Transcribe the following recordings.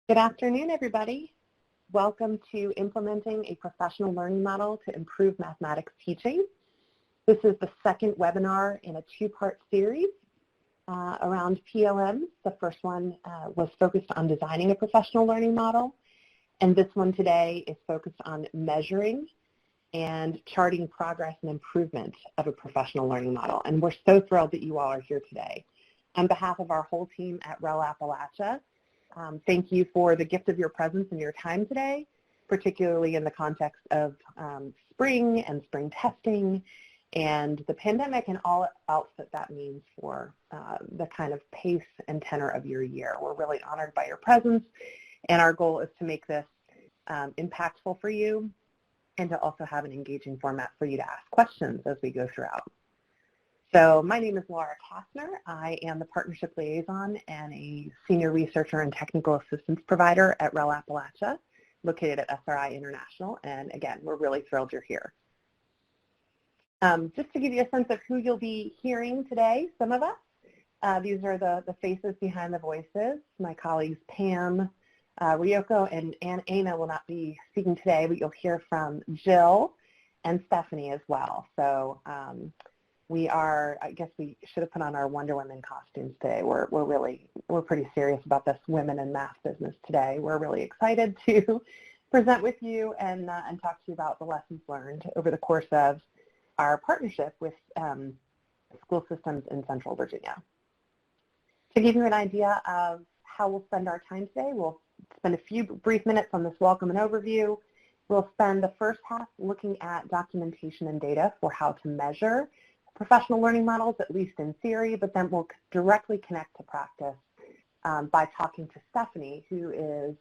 Good afternoon, everybody. Welcome to Implementing a Professional Learning Model to Improve Mathematics Teaching. This is the second webinar in a two-part series around PLMs. The first one was focused on designing a professional learning model, and this one today is focused on measuring and charting progress and improvement of a professional learning model. And we're so thrilled that you all are here today. On behalf of our whole team at REL Appalachia, thank you for the gift of your presence and your time today, particularly in the context of spring and spring testing and the pandemic and all else that means for the kind of pace and tenor of your year. We're really honored by your presence, and our goal is to make this impactful for you and to also have an engaging format for you to ask questions as we go throughout. So my name is Laura Kosner. I am the Partnership Liaison and a Senior Researcher and Technical Assistance Provider at REL Appalachia, located at SRI International. And again, we're really thrilled you're here. Just to give you a sense of who you'll be hearing today, some of us, these are the faces behind the voices. My colleagues Pam, Ryoko, and Anna will not be speaking today, but you'll hear from Jill and Stephanie as well. So we are, I guess we should have put on our Wonder Woman costumes today. We're pretty serious about this women in math business today. We're really excited to present with you and talk to you about the lessons learned over the course of our partnership with school systems in Central Virginia. To give you an idea of how we'll spend our time today, we'll spend a few brief minutes on this welcome and overview. We'll spend the first half looking at documentation and data for how to measure professional learning models, at least in theory, but then we'll directly connect to practice by talking to Stephanie, who is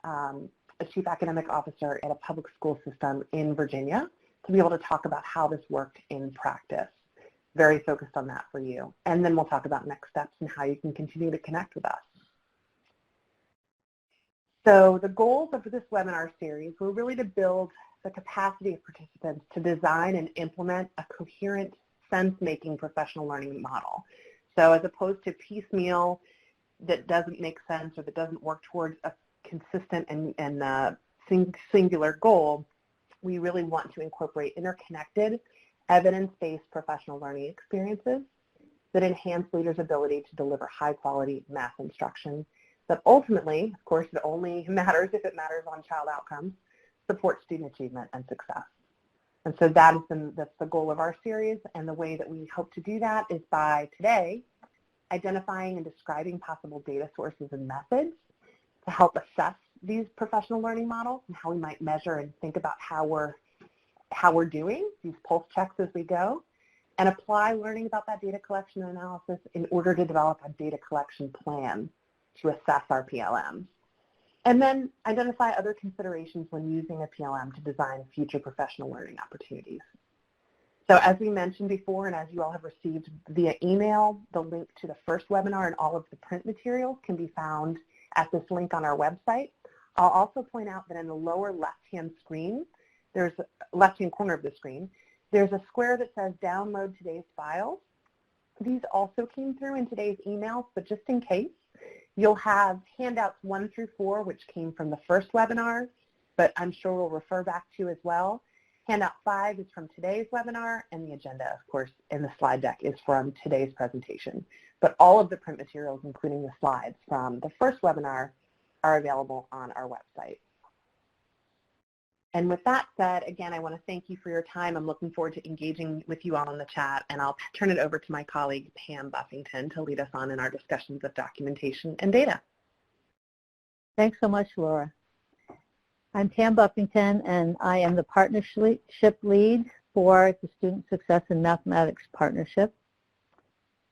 a Chief Academic Officer at a public school system in Virginia, to be able to talk about how this worked in practice. Very focused on that for you. And then we'll talk about next steps and how you can continue to connect with us. So the goals of this webinar series were really to build the capacity of participants to design and implement a coherent sense-making professional learning model. So as opposed to piecemeal that doesn't make sense or that doesn't work towards a consistent and singular goal, we really want to incorporate interconnected, evidence-based professional learning experiences that enhance leaders' ability to deliver high-quality math instruction that ultimately, of course, it only matters if it matters on child outcomes, support student achievement and success. And so that's the goal of our series, and the way that we hope to do that is by today identifying and describing possible data sources and methods to help assess these professional learning models and how we might measure and think about how we're doing, these pulse checks as we go, and apply learning about that data collection and analysis in order to develop a data collection plan to assess our PLMs. And then identify other considerations when using a PLM to design future professional learning opportunities. So as we mentioned before, and as you all have received via email, the link to the first webinar and all of the print materials can be found at this link on our website. I'll also point out that in the lower left-hand screen, left-hand corner of the screen, there's a square that says download today's files. These also came through in today's emails, but just in case, you'll have handouts 1 through 4, which came from the first webinar, but I'm sure we'll refer back to as well. Handout 5 is from today's webinar, and the agenda, of course, in the slide deck is from today's presentation. But all of the print materials, including the slides from the first webinar, are available on our website. And with that said, again, I want to thank you for your time. I'm looking forward to engaging with you all in the chat, and I'll turn it over to my colleague, Pam Buffington, to lead us on in our discussions of documentation and data. Thanks so much, Laura. I'm Pam Buffington, and I am the Partnership Lead for the Student Success in Mathematics Partnership.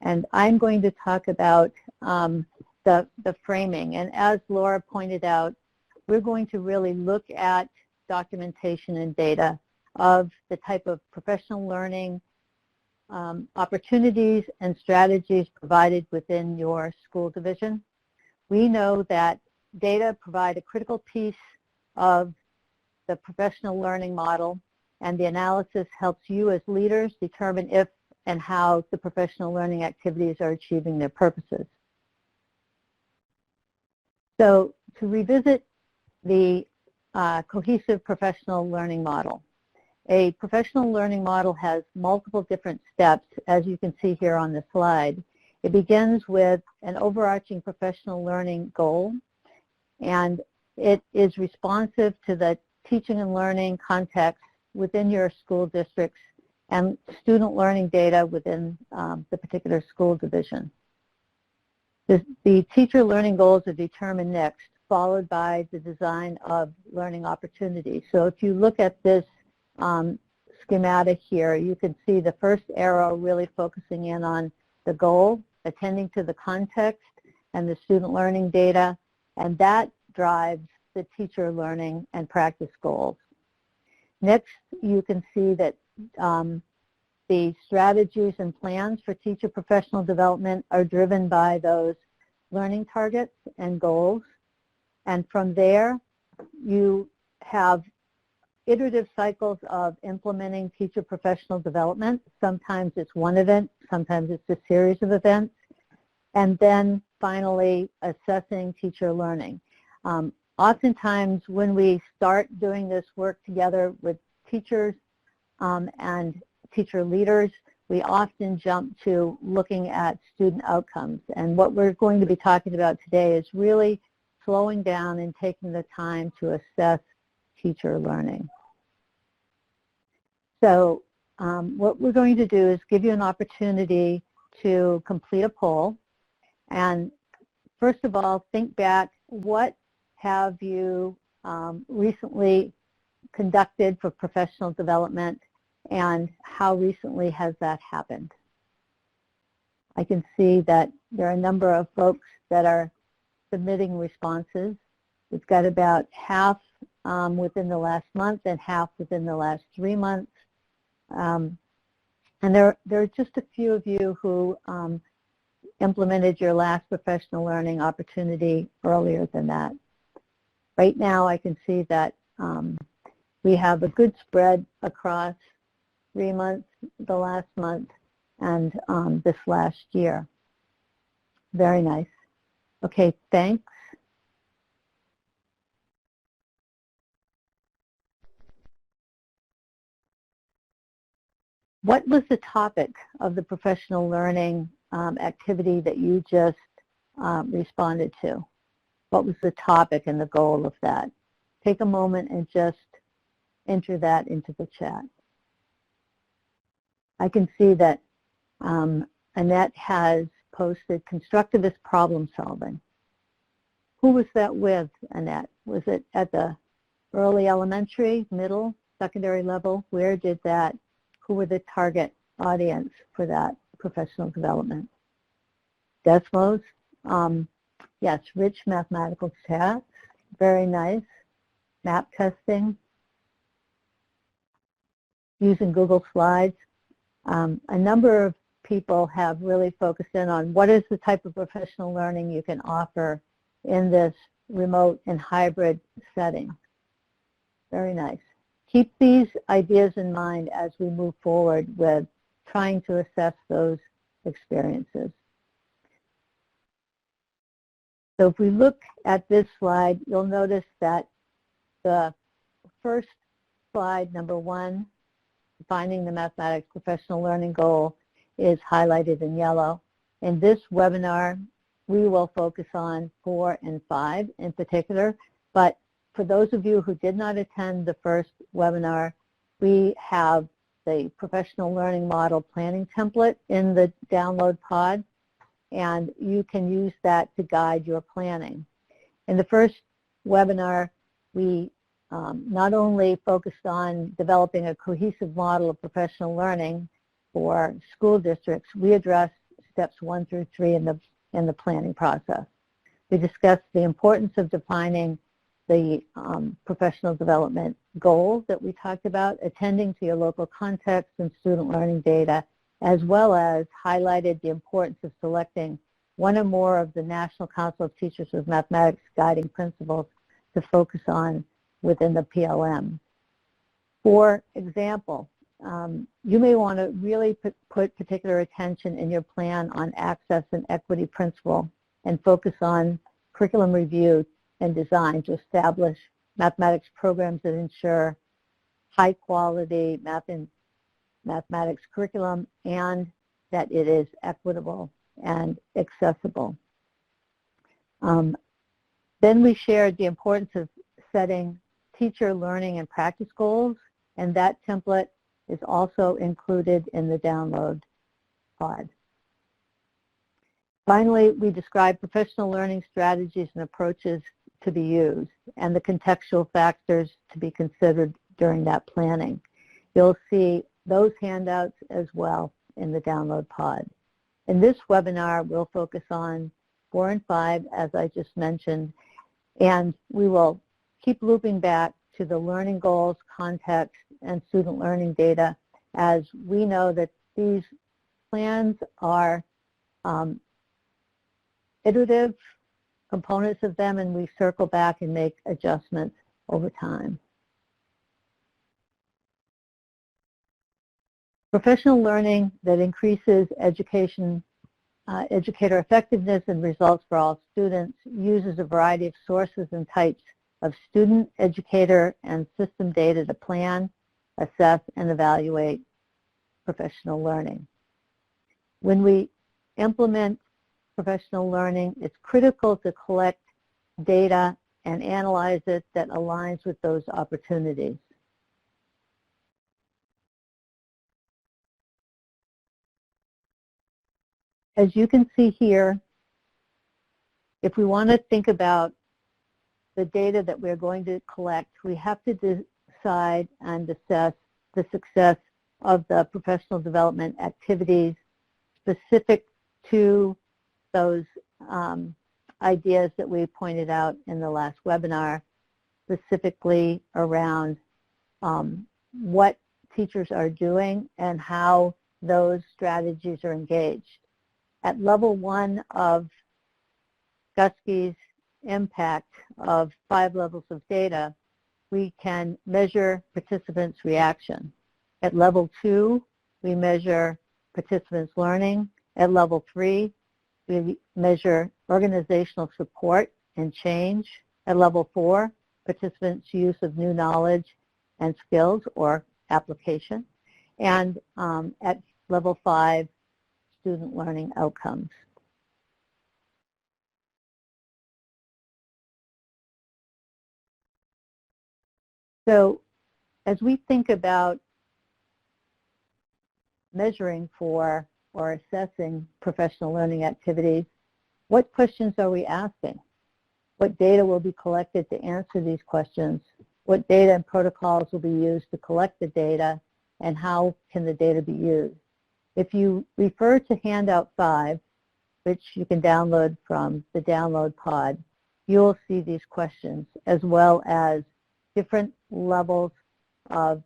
And I'm going to talk about the framing. And as Laura pointed out, we're going to really look at documentation and data of the type of professional learning opportunities and strategies provided within your school division. We know that data provide a critical piece of the professional learning model, and the analysis helps you as leaders determine if and how the professional learning activities are achieving their purposes. So to revisit the cohesive professional learning model. A professional learning model has multiple different steps, as you can see here on the slide. It begins with an overarching professional learning goal, and it is responsive to the teaching and learning context within your school districts and student learning data within the particular school division. The teacher learning goals are determined next, followed by the design of learning opportunities. So if you look at this schematic here, you can see the first arrow really focusing in on the goal, attending to the context and the student learning data, and that drives the teacher learning and practice goals. Next, you can see that the strategies and plans for teacher professional development are driven by those learning targets and goals. And from there, you have iterative cycles of implementing teacher professional development. Sometimes it's one event, sometimes it's a series of events, and then finally assessing teacher learning. Oftentimes when we start doing this work together with teachers and teacher leaders, we often jump to looking at student outcomes. And what we're going to be talking about today is really slowing down and taking the time to assess teacher learning. So what we're going to do is give you an opportunity to complete a poll. And first of all, think back, what have you recently conducted for professional development, and how recently has that happened? I can see that there are a number of folks that are submitting responses. We've got about half within the last month and half within the last 3 months. And there are just a few of you who implemented your last professional learning opportunity earlier than that. Right now I can see that we have a good spread across 3 months, the last month, and this last year. Very nice. Okay, thanks. What was the topic of the professional learning activity that you just responded to? What was the topic and the goal of that? Take a moment and just enter that into the chat. I can see that Annette has posted constructivist problem solving. Who was that with, Annette? Was it at the early elementary, middle, secondary level? Where did that, who were the target audience for that professional development? Desmos? Yes, rich mathematical chats, very nice. Map testing, using Google Slides. A number of people have really focused in on what is the type of professional learning you can offer in this remote and hybrid setting. Very nice. Keep these ideas in mind as we move forward with trying to assess those experiences. So if we look at this slide, you'll notice that the first slide, number 1, defining the mathematics professional learning goal, is highlighted in yellow. In this webinar, we will focus on 4 and 5 in particular, but for those of you who did not attend the first webinar, we have the professional learning model planning template in the download pod, and you can use that to guide your planning. In the first webinar, we not only focused on developing a cohesive model of professional learning for school districts, we addressed steps 1 through 3 in the planning process. We discussed the importance of defining the professional development goals that we talked about, attending to your local context and student learning data, as well as highlighted the importance of selecting one or more of the National Council of Teachers of Mathematics guiding principles to focus on within the PLM. For example, you may want to really put particular attention in your plan on access and equity principle and focus on curriculum review and design to establish mathematics programs that ensure high quality mathematics curriculum and that it is equitable and accessible. Then we shared the importance of setting teacher learning and practice goals, and that template is also included in the download pod. Finally, we described professional learning strategies and approaches to be used and the contextual factors to be considered during that planning. You'll see those handouts as well in the download pod. In this webinar, we'll focus on 4 and 5, as I just mentioned, and we will keep looping back to the learning goals, context, and student learning data, as we know that these plans are iterative components of them, and we circle back and make adjustments over time. Professional learning that increases educator effectiveness and results for all students uses a variety of sources and types of student, educator, and system data to plan, assess, and evaluate professional learning. When we implement professional learning, it's critical to collect data and analyze it that aligns with those opportunities. As you can see here, if we want to think about the data that we're going to collect, we have to decide and assess the success of the professional development activities specific to those ideas that we pointed out in the last webinar, specifically around what teachers are doing and how those strategies are engaged. At level 1 of Guskey's impact of 5 levels of data, we can measure participants' reaction. At level 2, we measure participants' learning. At level 3, we measure organizational support and change. At level 4, participants' use of new knowledge and skills or application. And at level 5, student learning outcomes. So as we think about measuring for or assessing professional learning activities, what questions are we asking? What data will be collected to answer these questions? What data and protocols will be used to collect the data, and how can the data be used? If you refer to handout 5, which you can download from the download pod, you'll see these questions as well as different levels of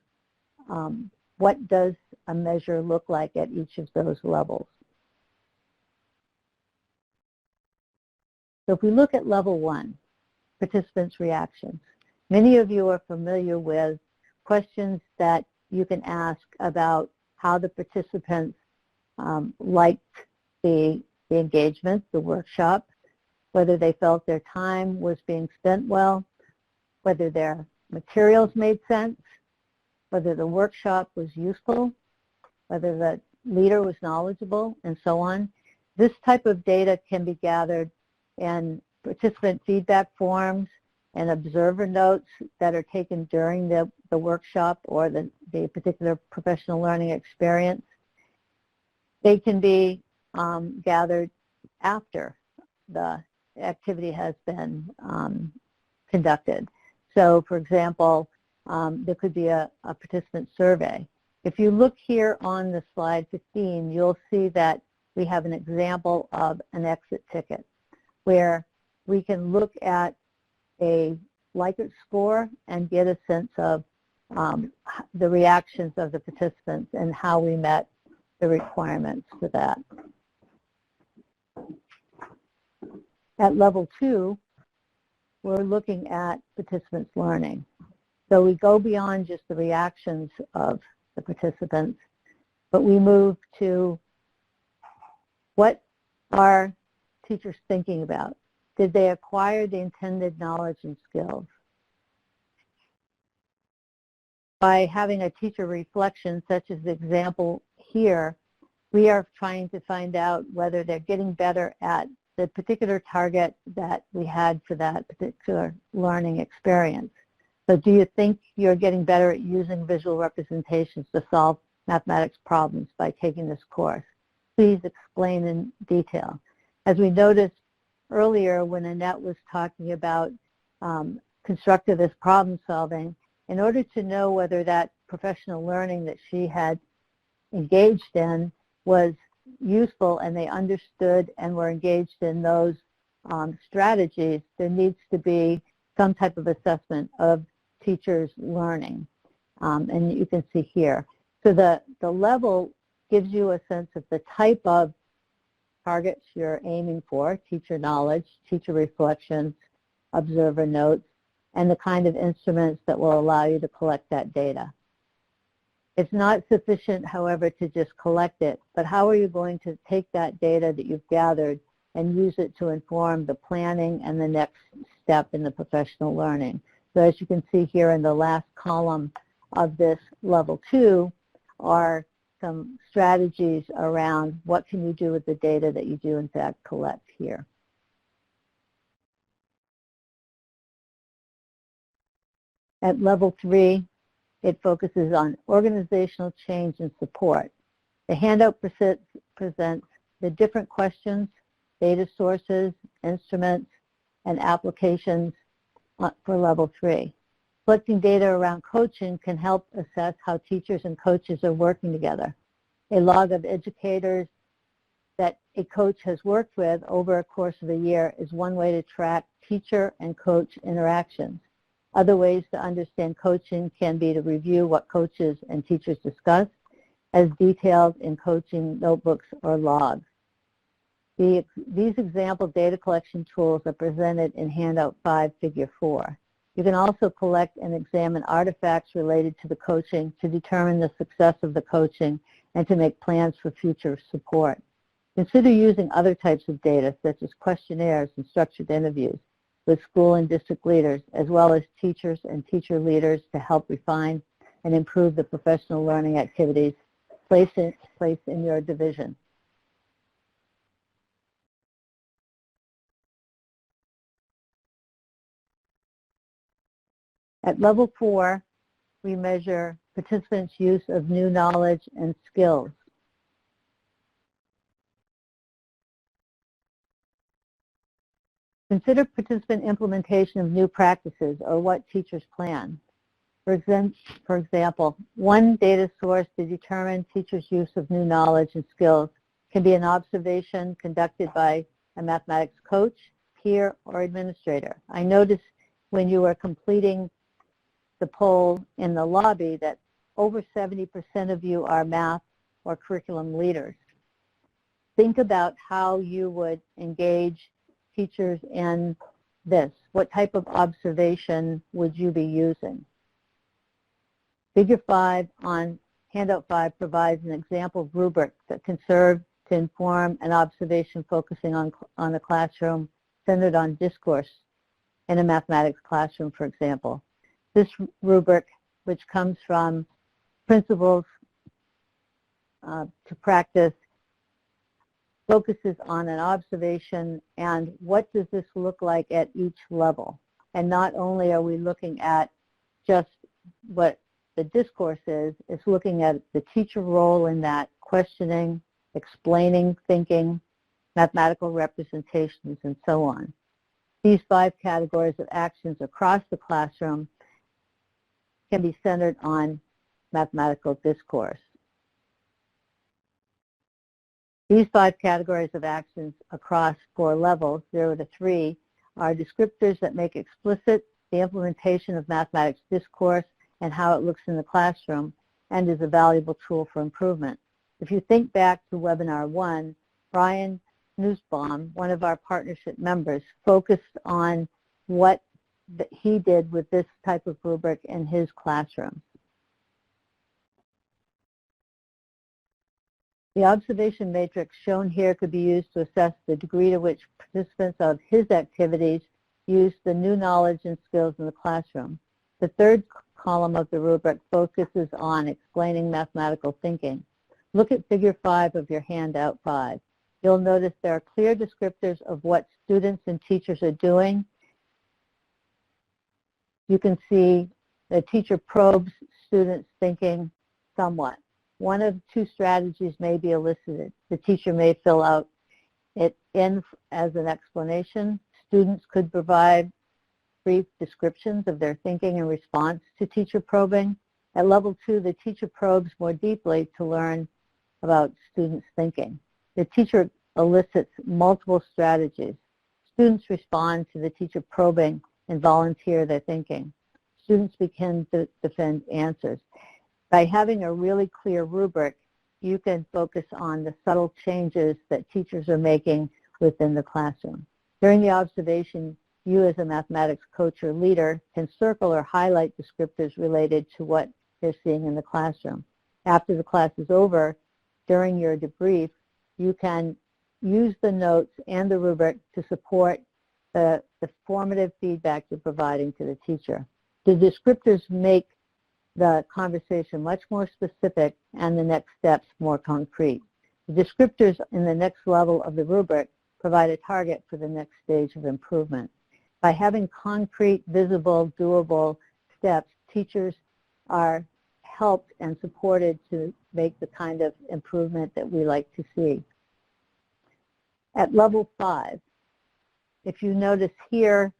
what does a measure look like at each of those levels. So if we look at level 1, participants' reactions, many of you are familiar with questions that you can ask about how the participants liked the engagement, the workshop, whether they felt their time was being spent well, whether their materials made sense, whether the workshop was useful, whether the leader was knowledgeable, and so on. This type of data can be gathered in participant feedback forms and observer notes that are taken during the workshop or the particular professional learning experience. They can be gathered after the activity has been conducted. So, for example, there could be a participant survey. If you look here on the slide 15, you'll see that we have an example of an exit ticket where we can look at a Likert score and get a sense of the reactions of the participants and how we met the requirements for that. At level 2, we're looking at participants' learning. So we go beyond just the reactions of the participants, but we move to what are teachers thinking about? Did they acquire the intended knowledge and skills? By having a teacher reflection, such as the example here, we are trying to find out whether they're getting better at the particular target that we had for that particular learning experience. So do you think you're getting better at using visual representations to solve mathematics problems by taking this course? Please explain in detail. As we noticed earlier when Annette was talking about constructivist problem solving, in order to know whether that professional learning that she had engaged in was useful and they understood and were engaged in those strategies, there needs to be some type of assessment of teachers' learning. And you can see here. So the level gives you a sense of the type of targets you're aiming for: teacher knowledge, teacher reflections, observer notes, and the kind of instruments that will allow you to collect that data. It's not sufficient, however, to just collect it, but how are you going to take that data that you've gathered and use it to inform the planning and the next step in the professional learning? So as you can see here in the last column of this level 2 are some strategies around what can you do with the data that you do in fact collect here. At level 3, it focuses on organizational change and support. The handout presents the different questions, data sources, instruments, and applications for level 3. Collecting data around coaching can help assess how teachers and coaches are working together. A log of educators that a coach has worked with over a course of a year is one way to track teacher and coach interactions. Other ways to understand coaching can be to review what coaches and teachers discuss as detailed in coaching notebooks or logs. These example data collection tools are presented in Handout 5, Figure 4. You can also collect and examine artifacts related to the coaching to determine the success of the coaching and to make plans for future support. Consider using other types of data, such as questionnaires and structured interviews, with school and district leaders, as well as teachers and teacher leaders to help refine and improve the professional learning activities placed in your division. At level 4, we measure participants' use of new knowledge and skills. Consider participant implementation of new practices or what teachers plan. For example, one data source to determine teachers' use of new knowledge and skills can be an observation conducted by a mathematics coach, peer, or administrator. I noticed when you were completing the poll in the lobby that over 70% of you are math or curriculum leaders. Think about how you would engage teachers in this. What type of observation would you be using? Figure 5 on Handout 5 provides an example rubric that can serve to inform an observation focusing on a classroom centered on discourse in a mathematics classroom, for example. This rubric, which comes from Principles to Practice, focuses on an observation and what does this look like at each level. And not only are we looking at just what the discourse is, it's looking at the teacher role in that, questioning, explaining, thinking, mathematical representations, and so on. These 5 categories of actions across the classroom can be centered on mathematical discourse. These 5 categories of actions across 4 levels, 0 to 3, are descriptors that make explicit the implementation of mathematics discourse and how it looks in the classroom, and is a valuable tool for improvement. If you think back to Webinar 1, Brian Nussbaum, one of our partnership members, focused on what he did with this type of rubric in his classroom. The observation matrix shown here could be used to assess the degree to which participants of his activities use the new knowledge and skills in the classroom. The third column of the rubric focuses on explaining mathematical thinking. Look at Figure 5 of your handout 5. You'll notice there are clear descriptors of what students and teachers are doing. You can see the teacher probes students' thinking somewhat. One of two strategies may be elicited. The teacher may fill out it in as an explanation. Students could provide brief descriptions of their thinking in response to teacher probing. At level 2, the teacher probes more deeply to learn about students' thinking. The teacher elicits multiple strategies. Students respond to the teacher probing and volunteer their thinking. Students begin to defend answers. By having a really clear rubric, you can focus on the subtle changes that teachers are making within the classroom. During the observation, you as a mathematics coach or leader can circle or highlight descriptors related to what they're seeing in the classroom. After the class is over, during your debrief, you can use the notes and the rubric to support the formative feedback you're providing to the teacher. The descriptors make the conversation much more specific and the next steps more concrete. The descriptors in the next level of the rubric provide a target for the next stage of improvement. By having concrete, visible, doable steps, teachers are helped and supported to make the kind of improvement that we like to see. At level 5, if you notice here,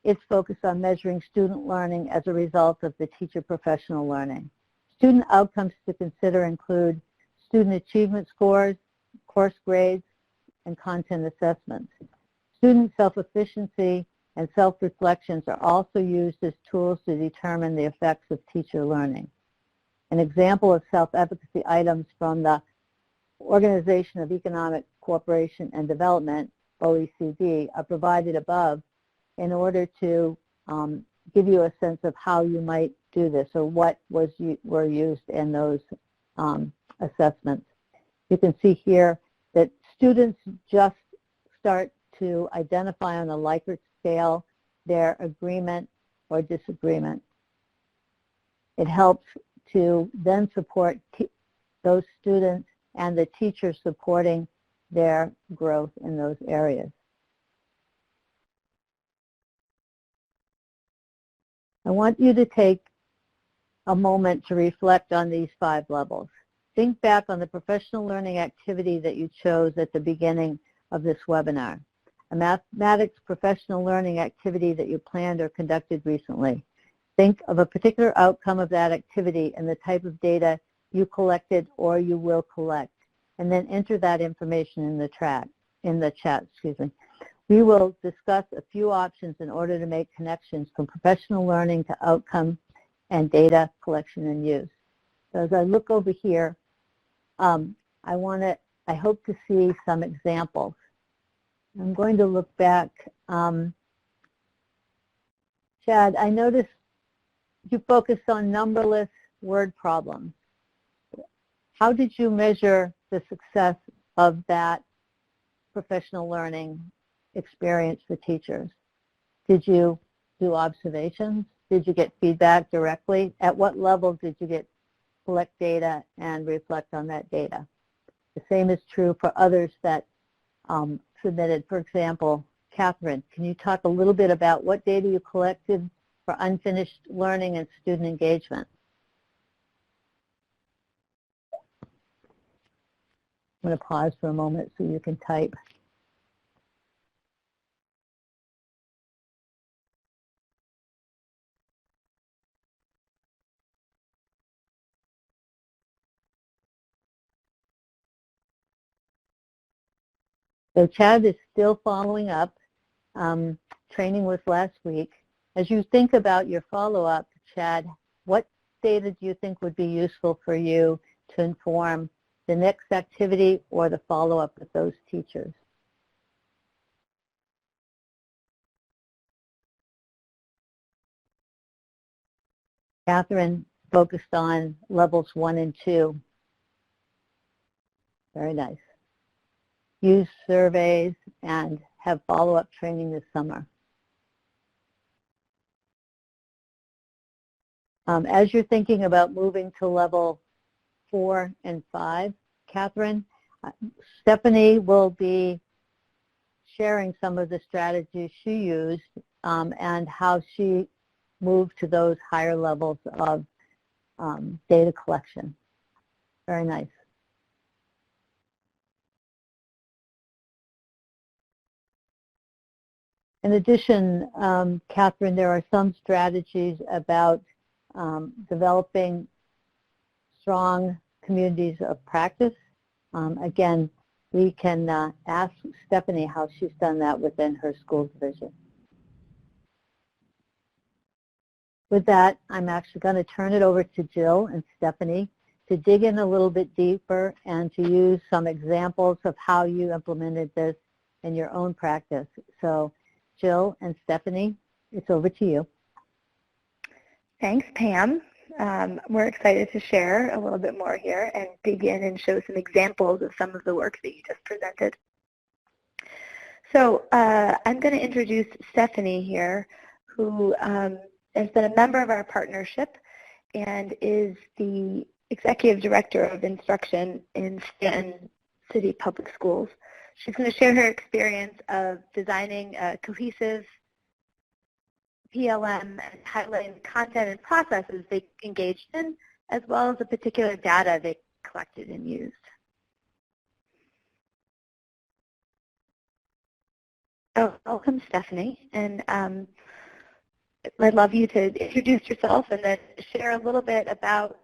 it's focused on measuring student learning as a result of the teacher professional learning. Student outcomes to consider include student achievement scores, course grades, and content assessments. Student self-efficiency and self-reflections are also used as tools to determine the effects of teacher learning. An example of self-efficacy items from the Organization of Economic Cooperation and Development, OECD, are provided above in order to give you a sense of how you might do this or what were used in those assessments. You can see here that students just start to identify on a Likert scale their agreement or disagreement. It helps to then support those students and the teachers supporting their growth in those areas. I want you to take a moment to reflect on these 5 levels. Think back on the professional learning activity that you chose at the beginning of this webinar, a mathematics professional learning activity that you planned or conducted recently. Think of a particular outcome of that activity and the type of data you collected or you will collect, and then enter that information in the chat. We will discuss a few options in order to make connections from professional learning to outcome and data collection and use. So as I look over here, I hope to see some examples. I'm going to look back. Chad, I noticed you focused on numberless word problems. How did you measure the success of that professional learning experience for teachers? Did you do observations? Did you get feedback directly? At what level did you collect data and reflect on that data? The same is true for others that submitted. For example, Catherine, can you talk a little bit about what data you collected for unfinished learning and student engagement? I'm going to pause for a moment so you can type. So Chad is still following up. Training was last week. As you think about your follow-up, Chad, what data do you think would be useful for you to inform the next activity or the follow-up with those teachers? Catherine focused on levels 1 and 2. Very nice. Use surveys and have follow-up training this summer. As you're thinking about moving to level 4 and 5, Catherine, Stephanie will be sharing some of the strategies she used and how she moved to those higher levels of data collection. Very nice. In addition, Catherine, there are some strategies about developing strong communities of practice. Again, we can ask Stephanie how she's done that within her school division. With that, I'm actually going to turn it over to Jill and Stephanie to dig in a little bit deeper and to use some examples of how you implemented this in your own practice. So Jill and Stephanie, it's over to you. Thanks, Pam. We're excited to share a little bit more here and dig in and show some examples of some of the work that you just presented. So I'm going to introduce Stephanie here, who has been a member of our partnership and is the Executive Director of Instruction in Stanton City Public Schools. She's going to share her experience of designing a cohesive PLM and highlighting the content and processes they engaged in, as well as the particular data they collected and used. Oh, welcome, Stephanie. And I'd love you to introduce yourself and then share a little bit about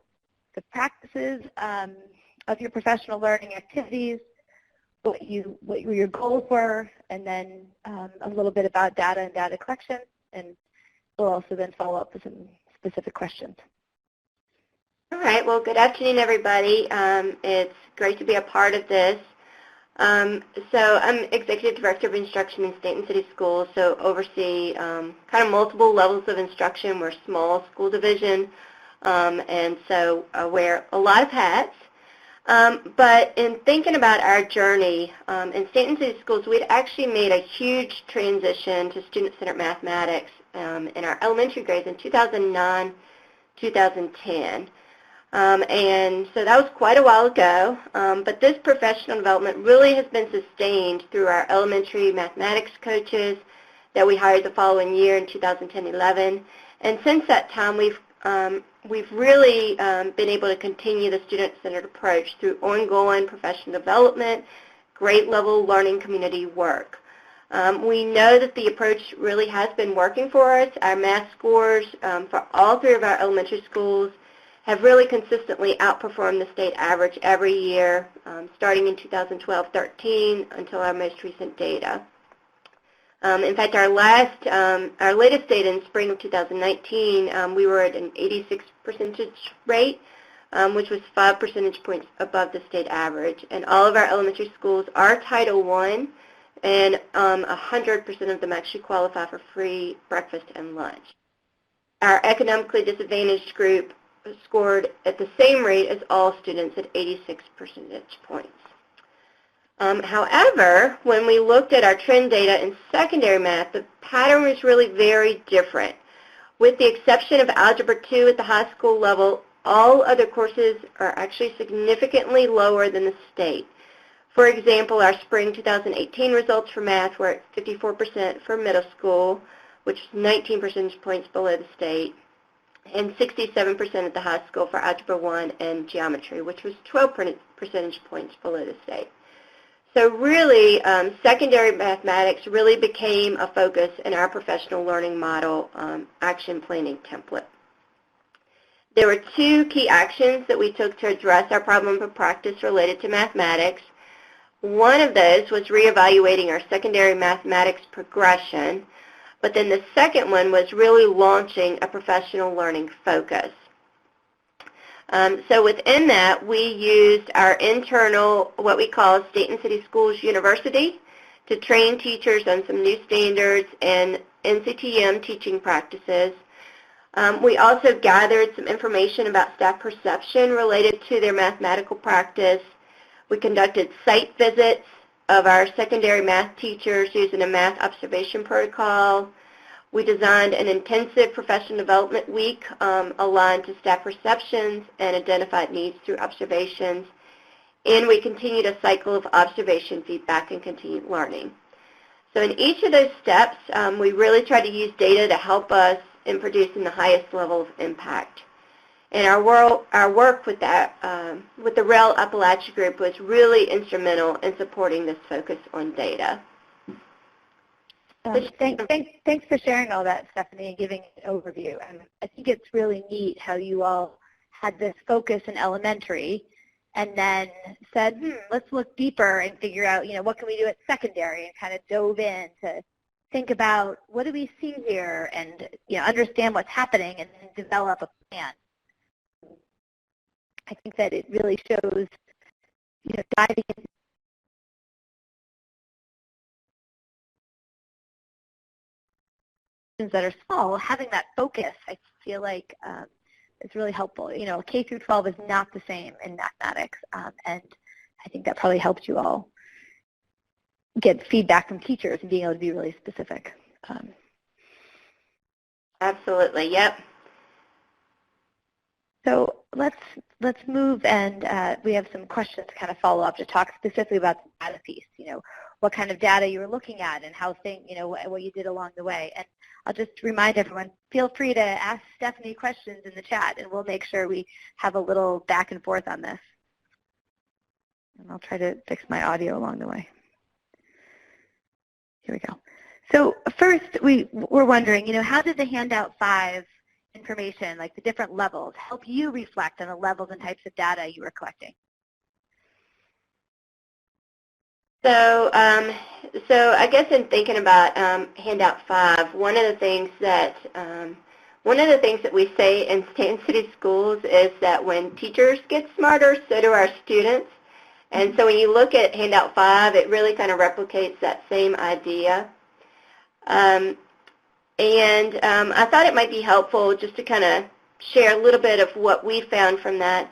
the practices of your professional learning activities, what your goals were, and then a little bit about data and data collection, and we'll also then follow up with some specific questions. All right. Well, good afternoon, everybody. It's great to be a part of this. So I'm Executive Director of Instruction in Stanton City Schools, so oversee kind of multiple levels of instruction. We're a small school division, and so I wear a lot of hats. But in thinking about our journey, in Stanton City Schools, we'd actually made a huge transition to student-centered mathematics in our elementary grades in 2009, 2010. And so that was quite a while ago, but this professional development really has been sustained through our elementary mathematics coaches that we hired the following year in 2010-11. And since that time, we've really been able to continue the student-centered approach through ongoing professional development, grade-level learning community work. We know that the approach really has been working for us. Our math scores for all three of our elementary schools have really consistently outperformed the state average every year, starting in 2012-13 until our most recent data. In fact, our latest data in spring of 2019, we were at an 86% rate, which was 5 percentage points above the state average. And all of our elementary schools are Title I, and 100% of them actually qualify for free breakfast and lunch. Our economically disadvantaged group scored at the same rate as all students at 86 percentage points. However, when we looked at our trend data in secondary math, the pattern was really very different. With the exception of Algebra 2 at the high school level, all other courses are actually significantly lower than the state. For example, our spring 2018 results for math were at 54% for middle school, which is 19 percentage points below the state, and 67% at the high school for Algebra 1 and Geometry, which was 12 percentage points below the state. So really, secondary mathematics really became a focus in our professional learning model action planning template. There were two key actions that we took to address our problem of practice related to mathematics. One of those was reevaluating our secondary mathematics progression, but then the second one was really launching a professional learning focus. So within that, we used our internal, what we call Stanton City Schools University, to train teachers on some new standards and NCTM teaching practices. We also gathered some information about staff perception related to their mathematical practice. We conducted site visits of our secondary math teachers using a math observation protocol. We designed an intensive professional development week aligned to staff perceptions and identified needs through observations. And we continued a cycle of observation, feedback, and continued learning. So in each of those steps, we really tried to use data to help us in producing the highest level of impact. And our work with the REL Appalachia group was really instrumental in supporting this focus on data. Thanks for sharing all that, Stephanie, and giving an overview. I think it's really neat how you all had this focus in elementary and then said, let's look deeper and figure out, what can we do at secondary, and kind of dove in to think about what do we see here and, understand what's happening and then develop a plan. I think that it really shows, diving into that are small, having that focus, I feel like is really helpful. K through 12 is not the same in mathematics, and I think that probably helped you all get feedback from teachers and being able to be really specific. Absolutely, yep. So let's move, and we have some questions to kind of follow up to talk specifically about the data piece. What kind of data you were looking at and how what you did along the way. And I'll just remind everyone, feel free to ask Stephanie questions in the chat, and we'll make sure we have a little back and forth on this. And I'll try to fix my audio along the way. Here we go. So first, we're wondering, how did the handout 5 information, like the different levels, help you reflect on the levels and types of data you were collecting? So I guess in thinking about handout 5, one of the things that we say in Stanton City Schools is that when teachers get smarter, so do our students. And so when you look at handout 5, it really kind of replicates that same idea. I thought it might be helpful just to kind of share a little bit of what we found from that.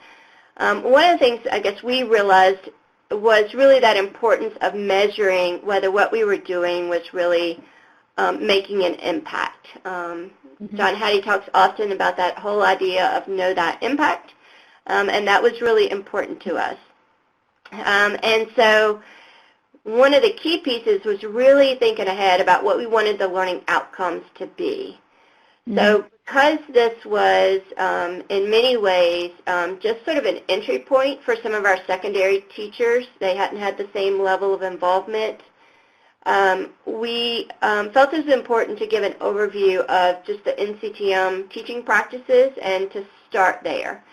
One of the things I guess we realized was really that importance of measuring whether what we were doing was really making an impact. John Hattie talks often about that whole idea of know that impact, and that was really important to us. And so one of the key pieces was really thinking ahead about what we wanted the learning outcomes to be. So because this was, in many ways, just sort of an entry point for some of our secondary teachers, they hadn't had the same level of involvement, we felt it was important to give an overview of just the NCTM teaching practices and to start there.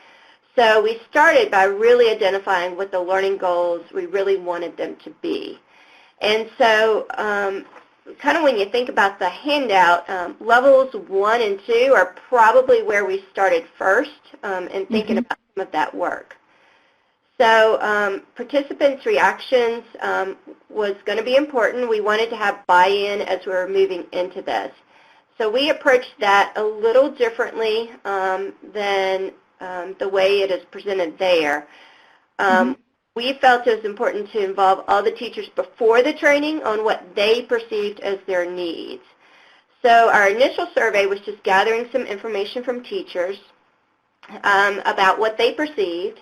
So we started by really identifying what the learning goals we really wanted them to be. And so kind of when you think about the handout, levels 1 and 2 are probably where we started first in thinking about some of that work. So participants' reactions was going to be important. We wanted to have buy-in as we were moving into this. So we approached that a little differently than the way it is presented there. We felt it was important to involve all the teachers before the training on what they perceived as their needs. So our initial survey was just gathering some information from teachers about what they perceived.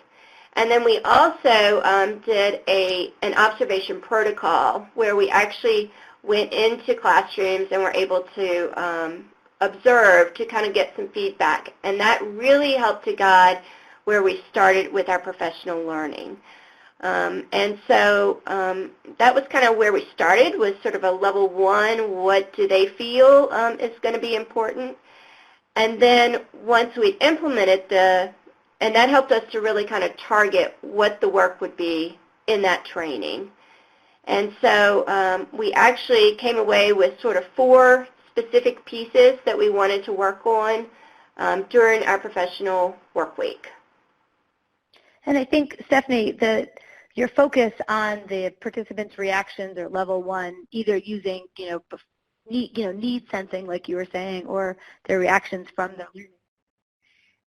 And then we also did an observation protocol where we actually went into classrooms and were able to observe to kind of get some feedback. And that really helped to guide where we started with our professional learning. And so that was kind of where we started, was sort of a level 1, what do they feel is going to be important. And then once we implemented and that helped us to really kind of target what the work would be in that training. And so we actually came away with sort of 4 specific pieces that we wanted to work on during our professional work week. And I think, Stephanie, your focus on the participants' reactions or level 1, either using need sensing, like you were saying, or their reactions from the learning,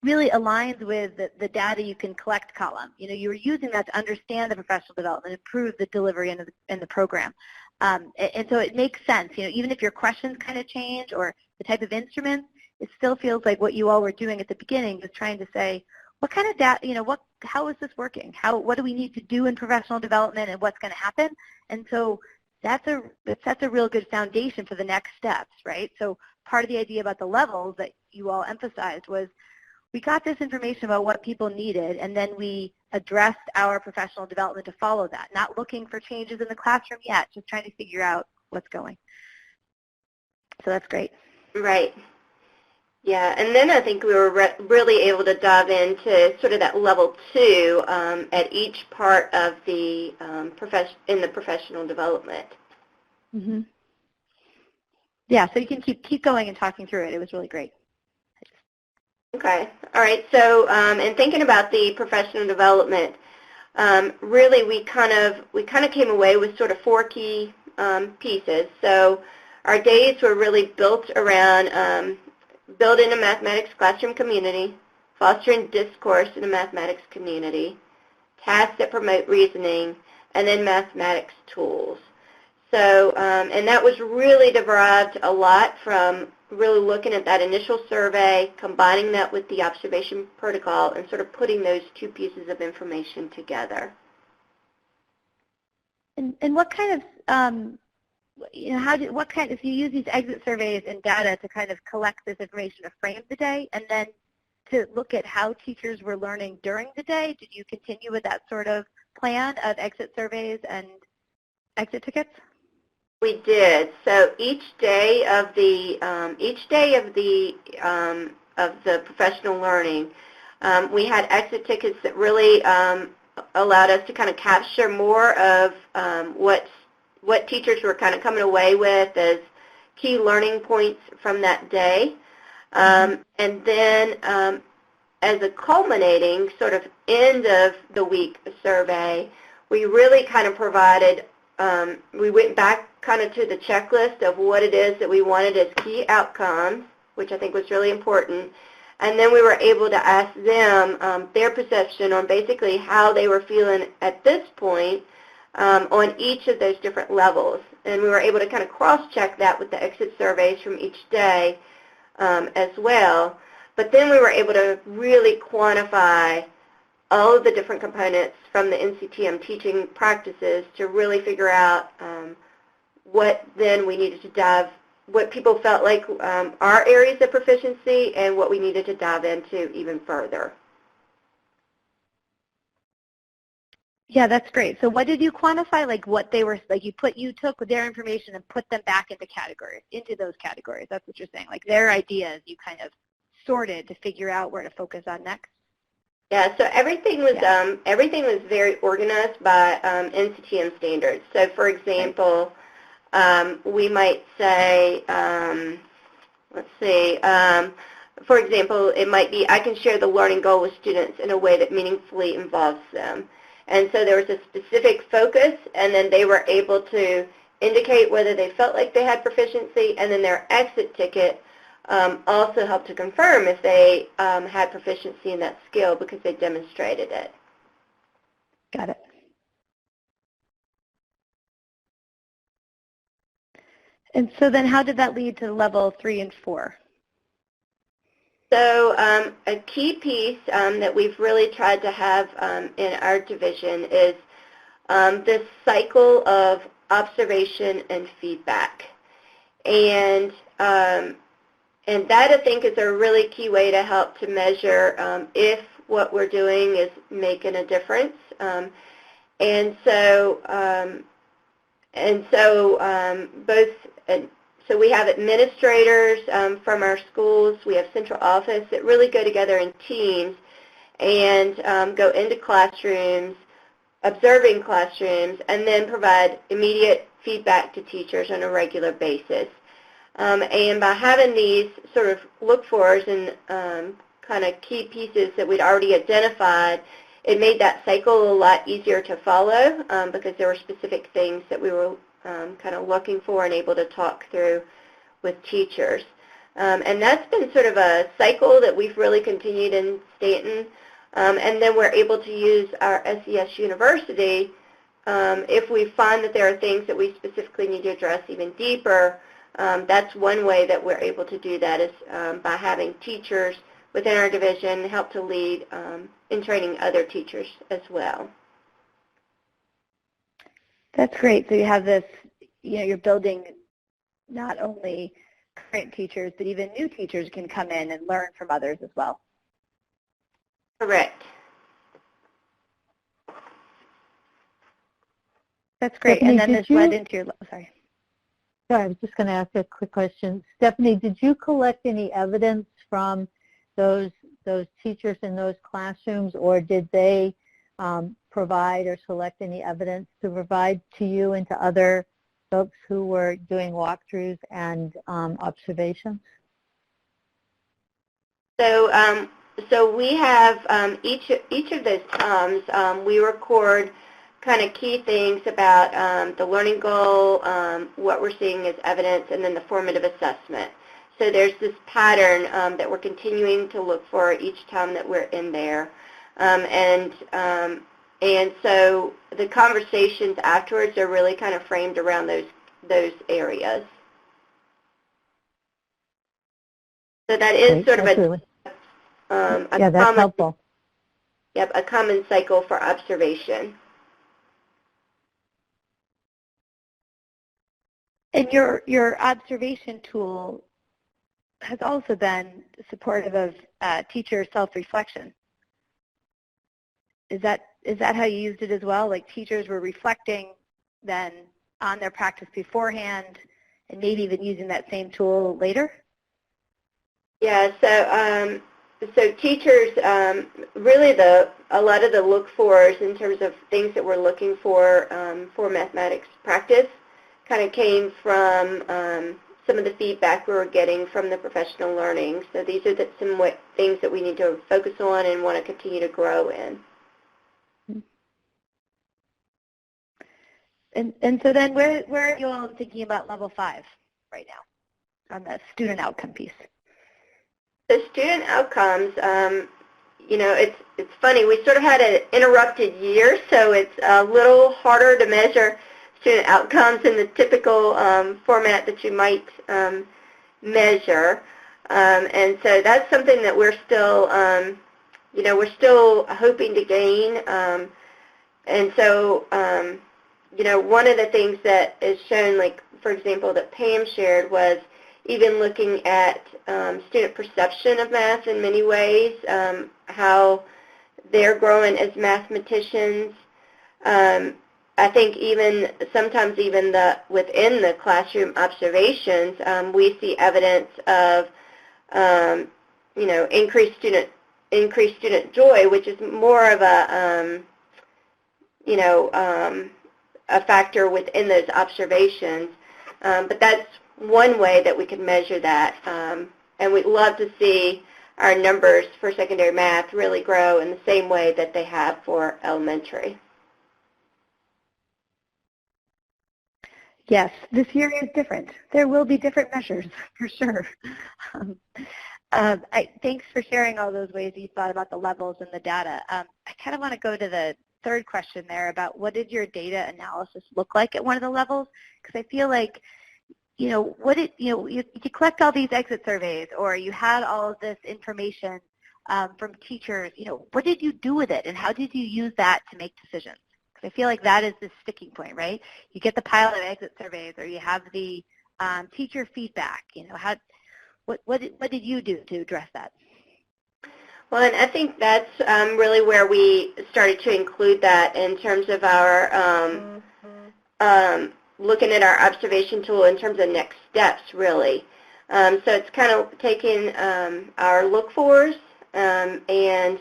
really aligns with the data you can collect column. You know, you were using that to understand the professional development, improve the delivery in the program. And so it makes sense, you know, even if your questions kind of change or the type of instruments, it still feels like what you all were doing at the beginning was trying to say, what kind of data, you know, how is this working? What do we need to do in professional development and what's going to happen? And so that sets a real good foundation for the next steps, right? So part of the idea about the levels that you all emphasized was we got this information about what people needed, and then we addressed our professional development to follow that, not looking for changes in the classroom yet, just trying to figure out what's going. So that's great. Right. Yeah, and then I think we were really able to dive into sort of that level 2 at each part of the professional development. Mm-hmm. Yeah, so you can keep going and talking through it. It was really great. Okay. All right. So, in thinking about the professional development, really we kind of came away with sort of 4 key pieces. So, our days were really built around building a mathematics classroom community, fostering discourse in a mathematics community, tasks that promote reasoning, and then mathematics tools. So, and that was really derived a lot from really looking at that initial survey, combining that with the observation protocol, and sort of putting those 2 pieces of information together. And what kind of, you know, if you use these exit surveys and data to kind of collect this information to frame the day, and then to look at how teachers were learning during the day, did you continue with that sort of plan of exit surveys and exit tickets? We did. So each day of the professional learning, we had exit tickets that really allowed us to kind of capture more of what teachers were kind of coming away with as key learning points from that day. And then as a culminating sort of end of the week survey, we really kind of provided, we went back kind of to the checklist of what it is that we wanted as key outcomes, which I think was really important. And then we were able to ask them their perception on basically how they were feeling at this point on each of those different levels. And we were able to kind of cross-check that with the exit surveys from each day as well. But then we were able to really quantify all of the different components from the NCTM teaching practices to really figure out what then we needed to dive, what people felt like our areas of proficiency and what we needed to dive into even further. Yeah, that's great. So what did you quantify? Like what they were, like you took their information and put them back into categories, into those categories. That's what you're saying. Like their ideas you kind of sorted to figure out where to focus on next. Yeah, so everything was very organized by NCTM standards. So for example, we might say, let's see, for example, it might be I can share the learning goal with students in a way that meaningfully involves them. And so there was a specific focus, and then they were able to indicate whether they felt like they had proficiency, and then their exit ticket also helped to confirm if they had proficiency in that skill because they demonstrated it. Got it. And so then how did that lead to level 3 and 4? So a key piece that we've really tried to have in our division is this cycle of observation and feedback. And that, I think, is a really key way to help to measure if what we're doing is making a difference. So we have administrators from our schools. We have central office that really go together in teams and go into classrooms, observing classrooms, and then provide immediate feedback to teachers on a regular basis. And by having these sort of look-fors and kind of key pieces that we'd already identified, it made that cycle a lot easier to follow because there were specific things that we were kind of looking for and able to talk through with teachers. And that's been sort of a cycle that we've really continued in Stanton. And then we're able to use our SES University if we find that there are things that we specifically need to address even deeper. That's one way that we're able to do that is by having teachers within our division help to lead in training other teachers as well. That's great. So you have this, you're building not only current teachers, but even new teachers can come in and learn from others as well. Correct. That's great. Stephanie, and then this led into your, sorry. Sorry, I was just going to ask a quick question. Stephanie, did you collect any evidence from those teachers in those classrooms, or did they provide or select any evidence to provide to you and to other folks who were doing walkthroughs and observations? So we have each of those times we record kind of key things about the learning goal, what we're seeing as evidence, and then the formative assessment. So there's this pattern that we're continuing to look for each time that we're in there. And so the conversations afterwards are really kind of framed around those areas. So that is sort of yeah, that's helpful. Yep, a common cycle for observation. And your observation tool has also been supportive of teacher self-reflection. Is that how you used it as well? Like teachers were reflecting then on their practice beforehand and maybe even using that same tool later? Yeah, so teachers, really a lot of the look-fors in terms of things that we're looking for mathematics practice kind of came from some of the feedback we were getting from the professional learning. So these are some things that we need to focus on and want to continue to grow in. And so then where are you all thinking about level 5 right now on the student outcome piece? The student outcomes, it's funny. We sort of had an interrupted year, so it's a little harder to measure student outcomes in the typical format that you might measure. And so that's something that we're still, we're still hoping to gain. And so, one of the things that is shown, like, for example, that Pam shared was even looking at student perception of math in many ways, how they're growing as mathematicians. I think even sometimes even within the classroom observations, we see evidence of increased student joy, which is more of a a factor within those observations. But that's one way that we can measure that, and we'd love to see our numbers for secondary math really grow in the same way that they have for elementary. Yes, this year is different. There will be different measures, for sure. Thanks for sharing all those ways you thought about the levels and the data. I kind of want to go to the third question there about what did your data analysis look like at one of the levels? Because I feel like, you collect all these exit surveys or you had all of this information from teachers. What did you do with it and how did you use that to make decisions? Because I feel like that is the sticking point, right? You get the pile of exit surveys or you have the teacher feedback. What did you do to address that? Well, and I think that's really where we started to include that in terms of our looking at our observation tool in terms of next steps, really. So it's kind of taking our look-fors and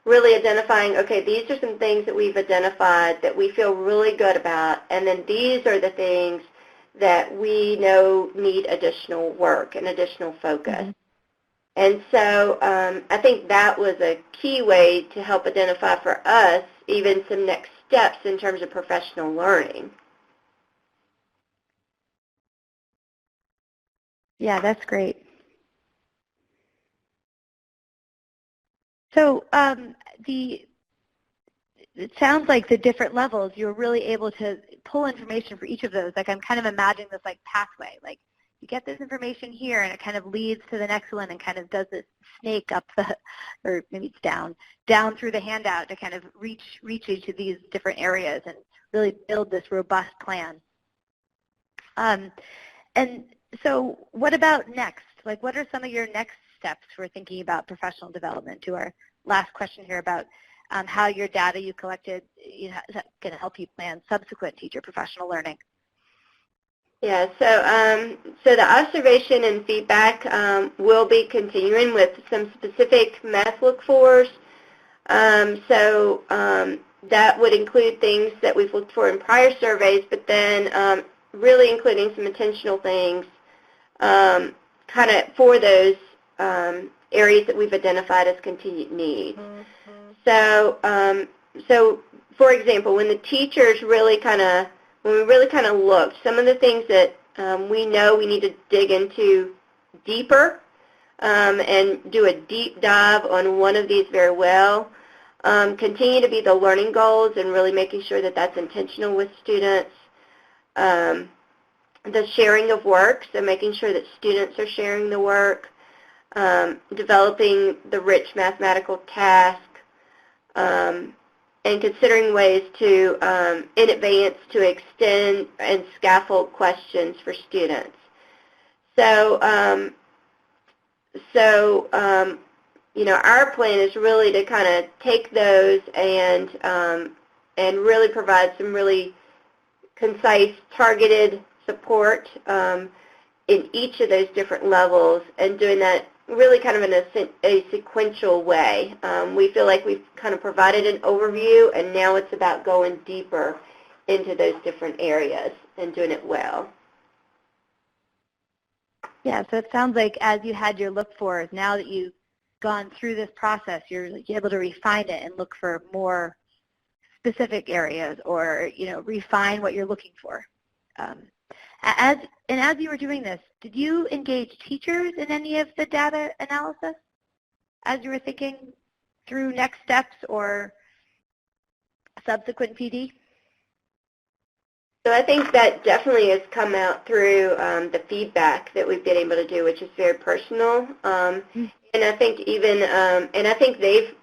really identifying, okay, these are some things that we've identified that we feel really good about, and then these are the things that we know need additional work and additional focus. Mm-hmm. And so I think that was a key way to help identify for us even some next steps in terms of professional learning. Yeah, that's great. So it sounds like the different levels, you're really able to pull information for each of those. Like I'm kind of imagining this like pathway. Like you get this information here and it kind of leads to the next one and kind of does this snake up the, or maybe it's down through the handout to kind of reach each of these different areas and really build this robust plan. And so what about next? Like what are some of your next steps for thinking about professional development? To our last question here about how your data you collected is going to help you plan subsequent teacher professional learning. Yeah, so the observation and feedback will be continuing with some specific math look-fors. That would include things that we've looked for in prior surveys, but then really including some intentional things kind of for those areas that we've identified as continued needs. So, for example, when the teachers really when we really kind of looked, some of the things that we know we need to dig into deeper and do a deep dive on one of these very well, continue to be the learning goals and really making sure that that's intentional with students. The sharing of work, so making sure that students are sharing the work, developing the rich mathematical task, and considering ways to, in advance, to extend and scaffold questions for students. So, you know, our plan is really to kind of take those and really provide some really concise, targeted support in each of those different levels, and doing that really kind of in a sequential way. We feel like we've kind of provided an overview, and now it's about going deeper into those different areas and doing it well. Yeah, so it sounds like as you had your look-fors, now that you've gone through this process, you're able to refine it and look for more specific areas, or refine what you're looking for. As you were doing this, did you engage teachers in any of the data analysis as you were thinking through next steps or subsequent PD? So I think that definitely has come out through the feedback that we've been able to do, which is very personal. And I think even, and I think they've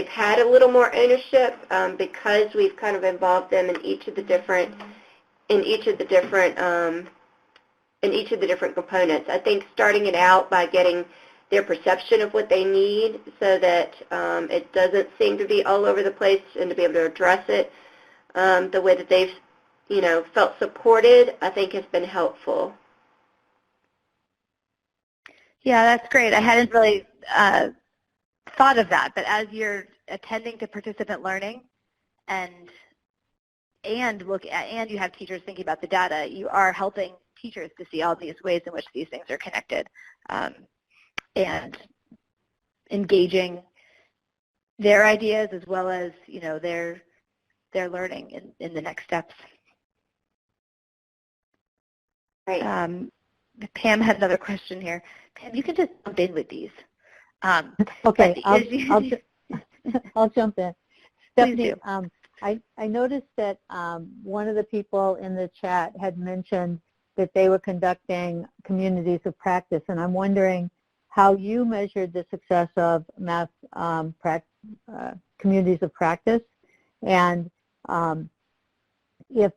had a little more ownership because we've kind of involved them in each of the different components. I think starting it out by getting their perception of what they need, so that it doesn't seem to be all over the place, and to be able to address it the way that they've felt supported, I think has been helpful. Yeah, that's great. I hadn't really thought of that, but as you're attending to participant learning and you have teachers thinking about the data, you are helping teachers to see all these ways in which these things are connected, and engaging their ideas as well as their learning in the next steps. Right. Pam had another question here. Pam, you can just jump in with these. Okay, I'll jump in. Stephanie, I noticed that one of the people in the chat had mentioned that they were conducting communities of practice, and I'm wondering how you measured the success of math communities of practice, and if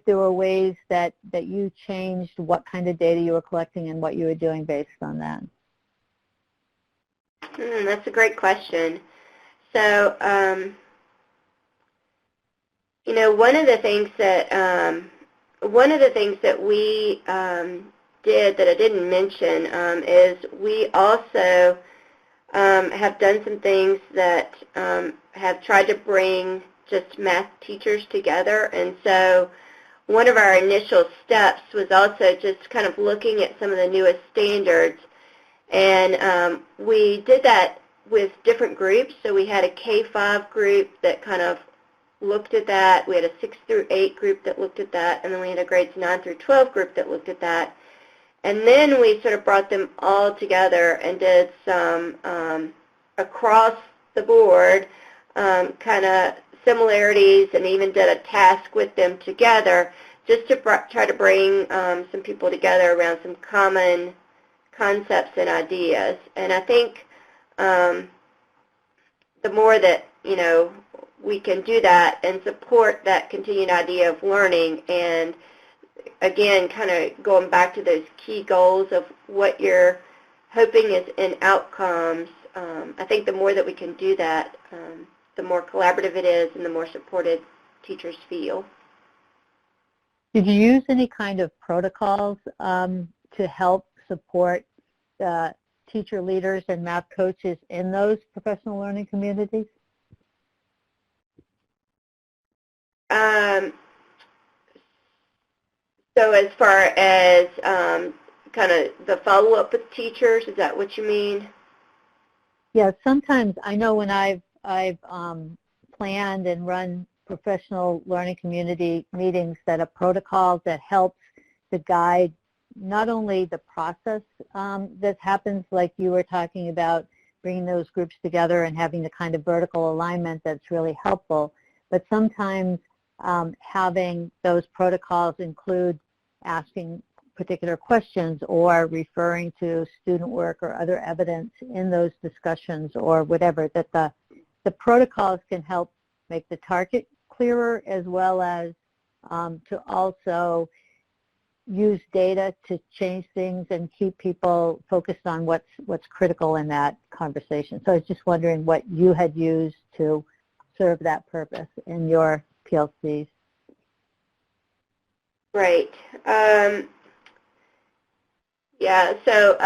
there were ways that you changed what kind of data you were collecting and what you were doing based on that. That's a great question. So, one of the things that we did that I didn't mention is we also have done some things that have tried to bring just math teachers together, and so one of our initial steps was also just kind of looking at some of the newest standards, and we did that with different groups. So we had a K-5 group that kind of looked at that, we had a 6 through 8 group that looked at that, and then we had a grades 9 through 12 group that looked at that. And then we sort of brought them all together and did some across the board, kind of similarities, and even did a task with them together just to try to bring some people together around some common concepts and ideas. And I think the more that, we can do that and support that continued idea of learning, and again, kind of going back to those key goals of what you're hoping is in outcomes, I think the more that we can do that, the more collaborative it is and the more supported teachers feel. Did you use any kind of protocols to help support teacher leaders and math coaches in those professional learning communities? So as far as kind of the follow-up with teachers, is that what you mean? Yeah, sometimes I know when I've planned and run professional learning community meetings, that a protocol that helps to guide not only the process that happens, like you were talking about, bringing those groups together and having the kind of vertical alignment that's really helpful, but sometimes having those protocols include asking particular questions or referring to student work or other evidence in those discussions or whatever, that the protocols can help make the target clearer, as well as to also use data to change things and keep people focused on what's critical in that conversation. So I was just wondering what you had used to serve that purpose in your PLCs. Right. Yeah, so,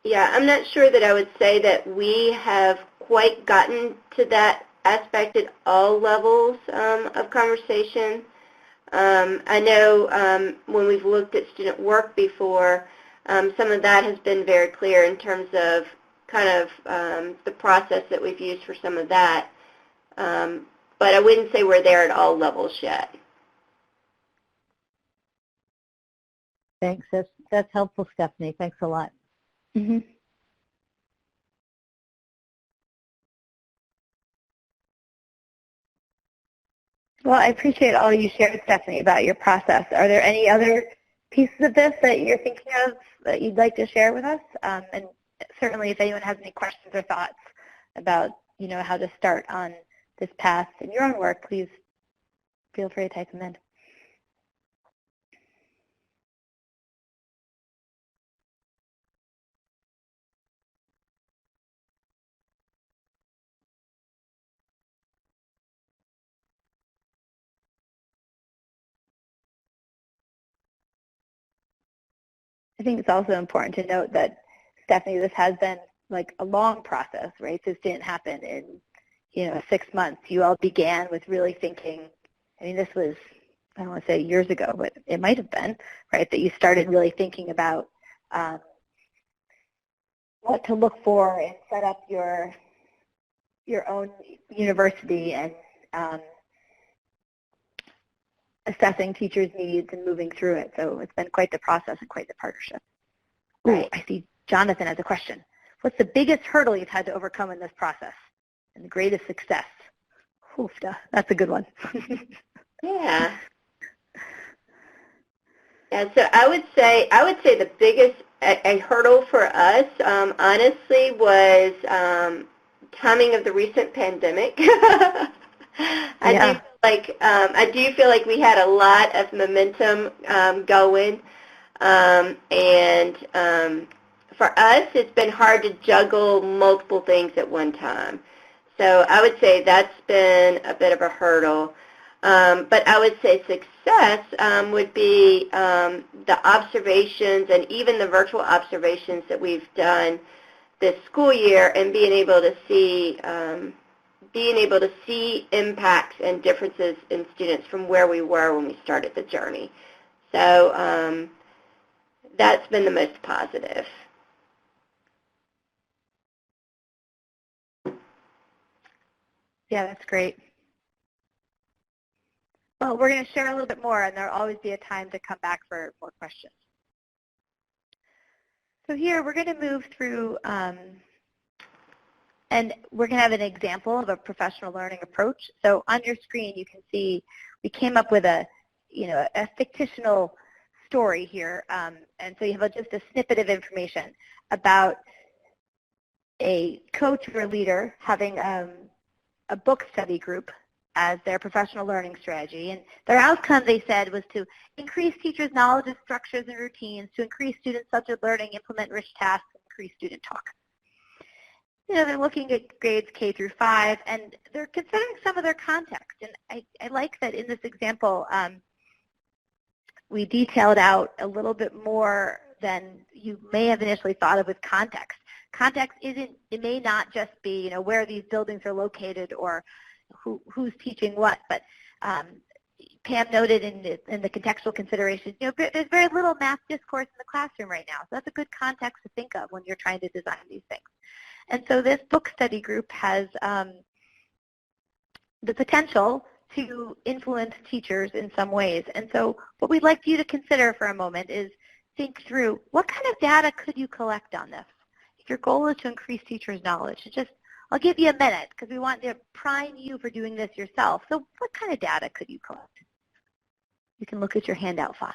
yeah, I'm not sure that I would say that we have quite gotten to that aspect at all levels of conversation. I know when we've looked at student work before, some of that has been very clear in terms of kind of the process that we've used for some of that. But I wouldn't say we're there at all levels yet. Thanks. That's helpful, Stephanie. Thanks a lot. Mm-hmm. Well, I appreciate all you shared, Stephanie, about your process. Are there any other pieces of this that you're thinking of that you'd like to share with us? And certainly, if anyone has any questions or thoughts about, how to start on this path in your own work, please feel free to type them in. I think it's also important to note that, Stephanie, this has been like a long process, right? This didn't happen in, 6 months. You all began with really thinking, this was, I don't want to say years ago, but it might have been, right, that you started really thinking about what to look for and set up your own university and assessing teachers' needs and moving through it. So it's been quite the process and quite the partnership. Right. I see Jonathan has a question. What's the biggest hurdle you've had to overcome in this process and the greatest success? Oofda, that's a good one. Yeah. Yeah, so I would say the biggest a hurdle for us, honestly, was timing of the recent pandemic. I do feel like we had a lot of momentum going, and for us, it's been hard to juggle multiple things at one time. So I would say that's been a bit of a hurdle. But I would say success would be the observations and even the virtual observations that we've done this school year, and being able to see impacts and differences in students from where we were when we started the journey. So that's been the most positive. Yeah, that's great. Well, we're going to share a little bit more, and there will always be a time to come back for more questions. So here, we're going to move through And we're going to have an example of a professional learning approach. So on your screen, you can see we came up with a fictional story here. And so you have just a snippet of information about a coach or a leader having a book study group as their professional learning strategy. And their outcome, they said, was to increase teachers' knowledge of structures and routines, to increase student subject learning, implement rich tasks, and increase student talk. They're looking at grades K through 5, and they're considering some of their context. And I like that in this example, we detailed out a little bit more than you may have initially thought of with context. Context it may not just be, where these buildings are located or who's teaching what, but Pam noted in the contextual considerations, there's very little math discourse in the classroom right now. So that's a good context to think of when you're trying to design these things. And so this book study group has the potential to influence teachers in some ways. And so what we'd like you to consider for a moment is think through what kind of data could you collect on this? If your goal is to increase teachers' knowledge, I'll give you a minute because we want to prime you for doing this yourself. So what kind of data could you collect? You can look at your handout 5.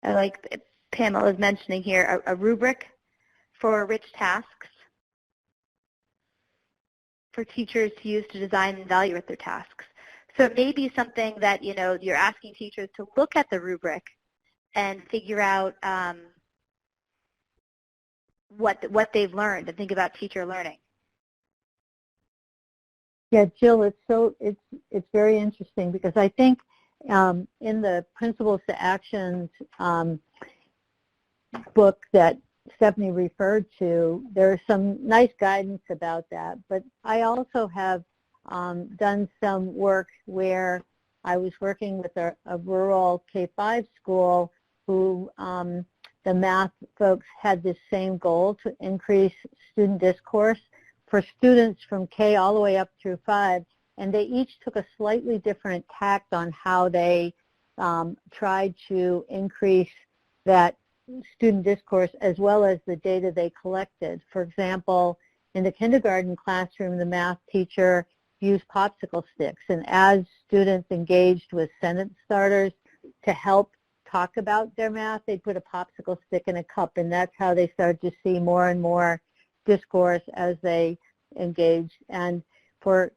I like Pamela's mentioning here a rubric for rich tasks for teachers to use to design and evaluate their tasks. So it may be something that, you're asking teachers to look at the rubric and figure out what they've learned and think about teacher learning. Yeah, Jill, it's very interesting because I think in the Principles to Actions book that Stephanie referred to, there's some nice guidance about that. But I also have done some work where I was working with a rural K-5 school who the math folks had this same goal to increase student discourse for students from K all the way up through 5, and they each took a slightly different tact on how they tried to increase that student discourse as well as the data they collected. For example, in the kindergarten classroom, the math teacher used popsicle sticks, and as students engaged with sentence starters to help talk about their math, they'd put a popsicle stick in a cup, and that's how they started to see more and more discourse as they engaged. And for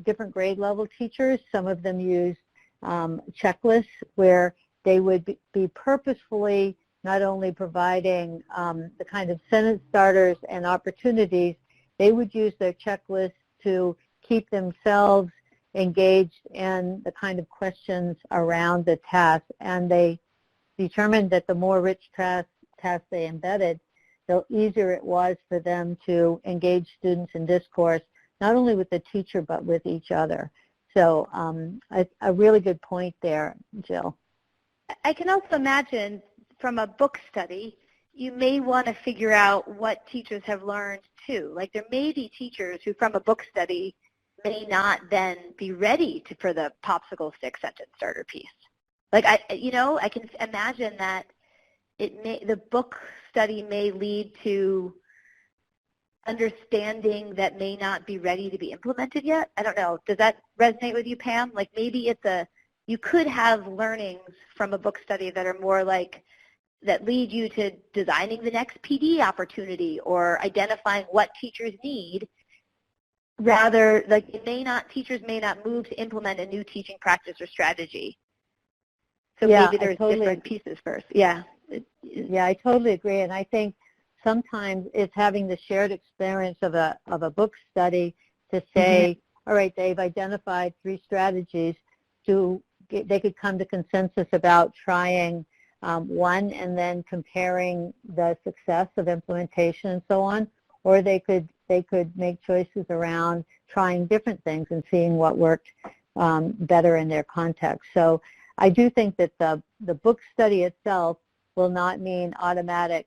different grade level teachers, some of them used checklists where they would be purposefully not only providing the kind of sentence starters and opportunities, they would use their checklists to keep themselves engaged in the kind of questions around the task. And they determined that the more rich tasks they embedded, the easier it was for them to engage students in discourse, not only with the teacher, but with each other. So a really good point there, Jill. I can also imagine from a book study, you may want to figure out what teachers have learned too. Like there may be teachers who from a book study may not then be ready for the popsicle stick sentence starter piece. Like I can imagine that the book study may lead to understanding that may not be ready to be implemented yet. I don't know. Does that resonate with you, Pam? Like maybe you could have learnings from a book study that are more like that lead you to designing the next PD opportunity or identifying what teachers need. Rather, like teachers may not move to implement a new teaching practice or strategy. So maybe there's different pieces first. Yeah. Yeah, I totally agree. And I think sometimes it's having the shared experience of a book study to say, all right, they've identified 3 strategies. They could come to consensus about trying one and then comparing the success of implementation and so on, or they could make choices around trying different things and seeing what worked better in their context. So I do think that the book study itself will not mean automatic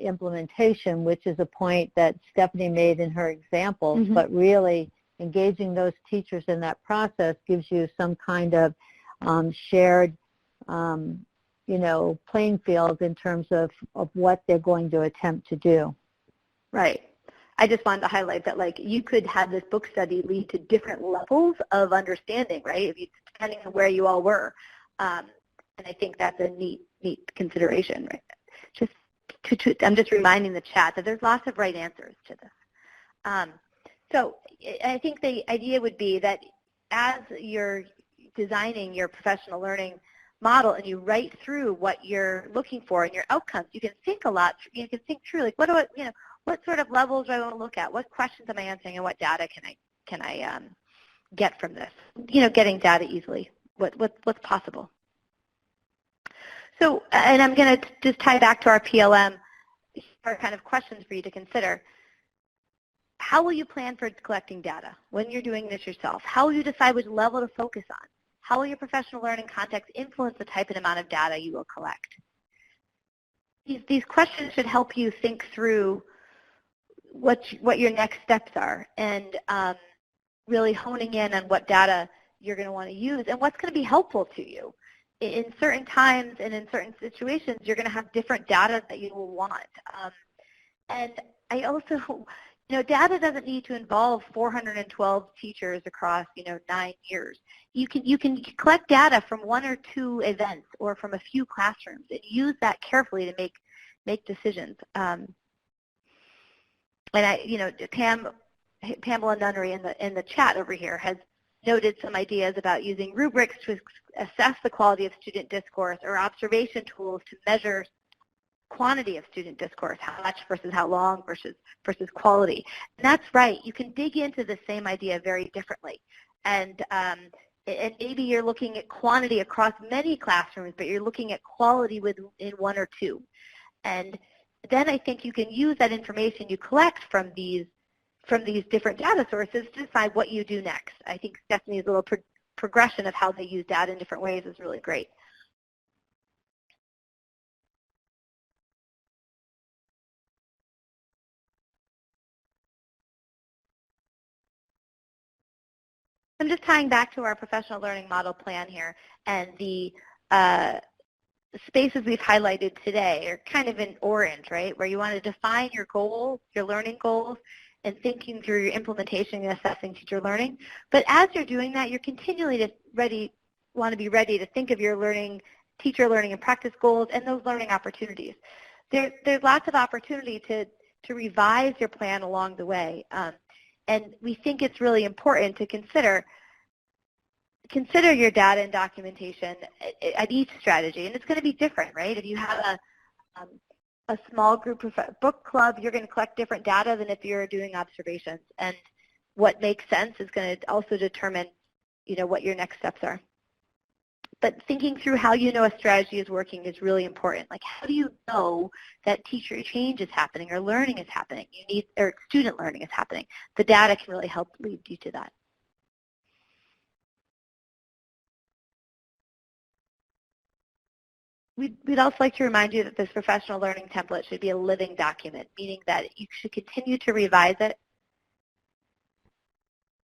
implementation, which is a point that Stephanie made in her examples, but really engaging those teachers in that process gives you some kind of shared, playing field in terms of what they're going to attempt to do. Right. I just wanted to highlight that, like, you could have this book study lead to different levels of understanding, right, depending on where you all were. And I think that's a neat consideration, right? I'm just reminding the chat that there's lots of right answers to this. So I think the idea would be that as you're designing your professional learning model and you write through what you're looking for and your outcomes, you can think a lot. You can think through, like, what sort of levels do I want to look at? What questions am I answering, and what data can I get from this? Getting data easily. What's possible? So, and I'm going to just tie back to our PLM, our kind of questions for you to consider. How will you plan for collecting data when you're doing this yourself? How will you decide which level to focus on? How will your professional learning context influence the type and amount of data you will collect? These questions should help you think through what your next steps are, and really honing in on what data you're going to want to use and what's going to be helpful to you. In certain times and in certain situations, you're going to have different data that you will want. And I also, data doesn't need to involve 412 teachers across, 9 years. You can collect data from 1 or 2 events or from a few classrooms and use that carefully to make decisions. And Pamela Nunnery in the chat over here has noted some ideas about using rubrics to assess the quality of student discourse, or observation tools to measure quantity of student discourse, how much versus how long versus quality. And that's right. You can dig into the same idea very differently. And maybe you're looking at quantity across many classrooms, but you're looking at quality in 1 or 2. And then I think you can use that information you collect from these different data sources to decide what you do next. I think Stephanie's little progression of how they use data in different ways is really great. I'm just tying back to our professional learning model plan here, and the spaces we've highlighted today are kind of in orange, right, where you want to define your goals, your learning goals, and thinking through your implementation and assessing teacher learning. But as you're doing that, you're continually want to be ready to think of your teacher learning and practice goals and those learning opportunities. There's lots of opportunity to revise your plan along the way. And we think it's really important to consider your data and documentation at each strategy. And it's going to be different, right? If you have a small group of book club, you're going to collect different data than if you're doing observations. And what makes sense is going to also determine, what your next steps are. But thinking through how a strategy is working is really important. Like, how do you know that teacher change is happening or learning is happening? Or student learning is happening. The data can really help lead you to that. We'd also like to remind you that this professional learning template should be a living document, meaning that you should continue to revise it,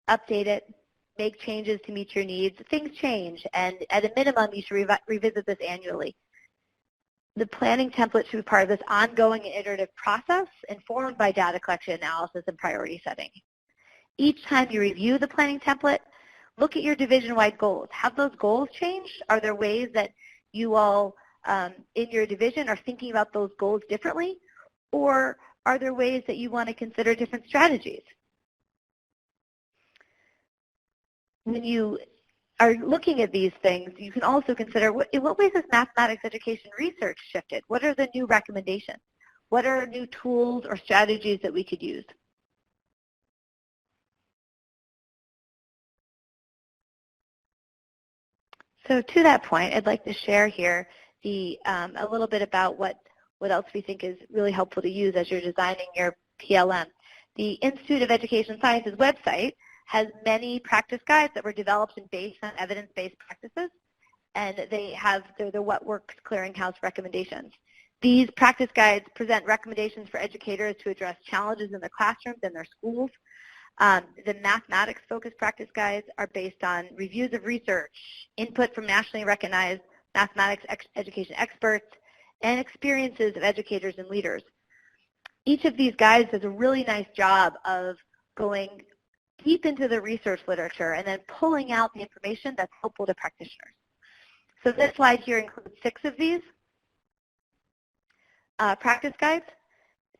update it, make changes to meet your needs. Things change, and at a minimum, you should revisit this annually. The planning template should be part of this ongoing and iterative process, informed by data collection, analysis, and priority setting. Each time you review the planning template, look at your division-wide goals. Have those goals changed? Are there ways that you all in your division are thinking about those goals differently? Or are there ways that you want to consider different strategies? When you are looking at these things, you can also consider in what ways has mathematics education research shifted? What are the new recommendations? What are new tools or strategies that we could use? So to that point, I'd like to share here a little bit about what else we think is really helpful to use as you're designing your PLM. The Institute of Education Sciences website has many practice guides that were developed and based on evidence-based practices, and they're the What Works Clearinghouse recommendations. These practice guides present recommendations for educators to address challenges in their classrooms and their schools. The mathematics-focused practice guides are based on reviews of research, input from nationally recognized mathematics education experts, and experiences of educators and leaders. Each of these guides does a really nice job of going deep into the research literature and then pulling out the information that's helpful to practitioners. So this slide here includes 6 of these practice guides: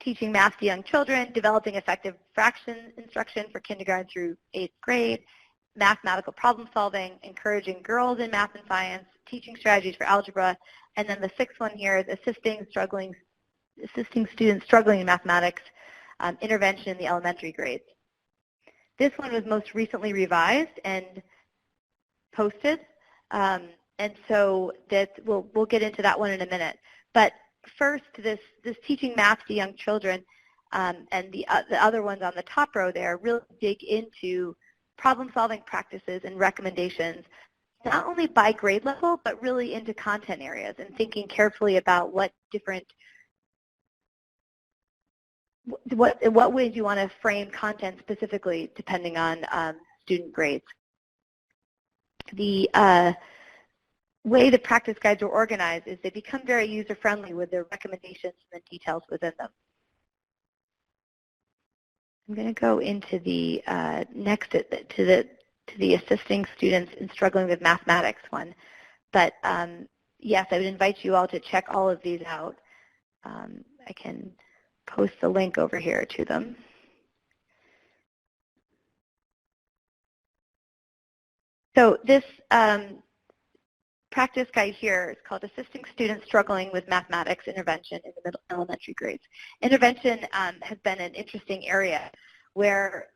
teaching math to young children, developing effective fraction instruction for kindergarten through 8th grade, mathematical problem solving, encouraging girls in math and science, teaching strategies for algebra, and then the 6th one here is assisting students struggling in mathematics, intervention in the elementary grades. This one was most recently revised and posted, and so we'll get into that one in a minute. But first, this teaching math to young children and the other ones on the top row there really dig into problem-solving practices and recommendations, not only by grade level, but really into content areas and thinking carefully about what ways you want to frame content specifically depending on student grades. The way the practice guides are organized is they become very user-friendly with their recommendations and the details within them. I'm going to go into the next to the assisting students in struggling with mathematics one. But yes, I would invite you all to check all of these out. I can post the link over here to them. So this practice guide here is called Assisting Students Struggling with Mathematics Intervention in the Middle Elementary Grades. Intervention has been an interesting area where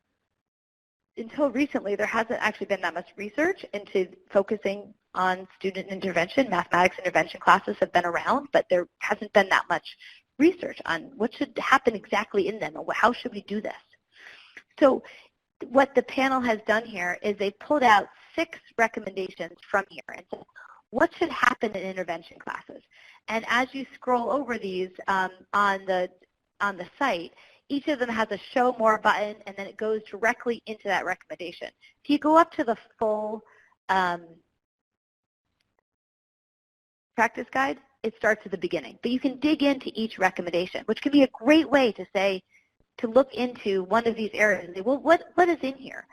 until recently there hasn't actually been that much research into focusing on student intervention. Mathematics intervention classes have been around, but there hasn't been that much research on what should happen exactly in them and how should we do this. So what the panel has done here is they pulled out 6 recommendations from here and said, what should happen in intervention classes? And as you scroll over these on the site, each of them has a show more button, and then it goes directly into that recommendation. If you go up to the full practice guide, it starts at the beginning. But you can dig into each recommendation, which can be a great way to say, to look into one of these areas and say, well, what is in here?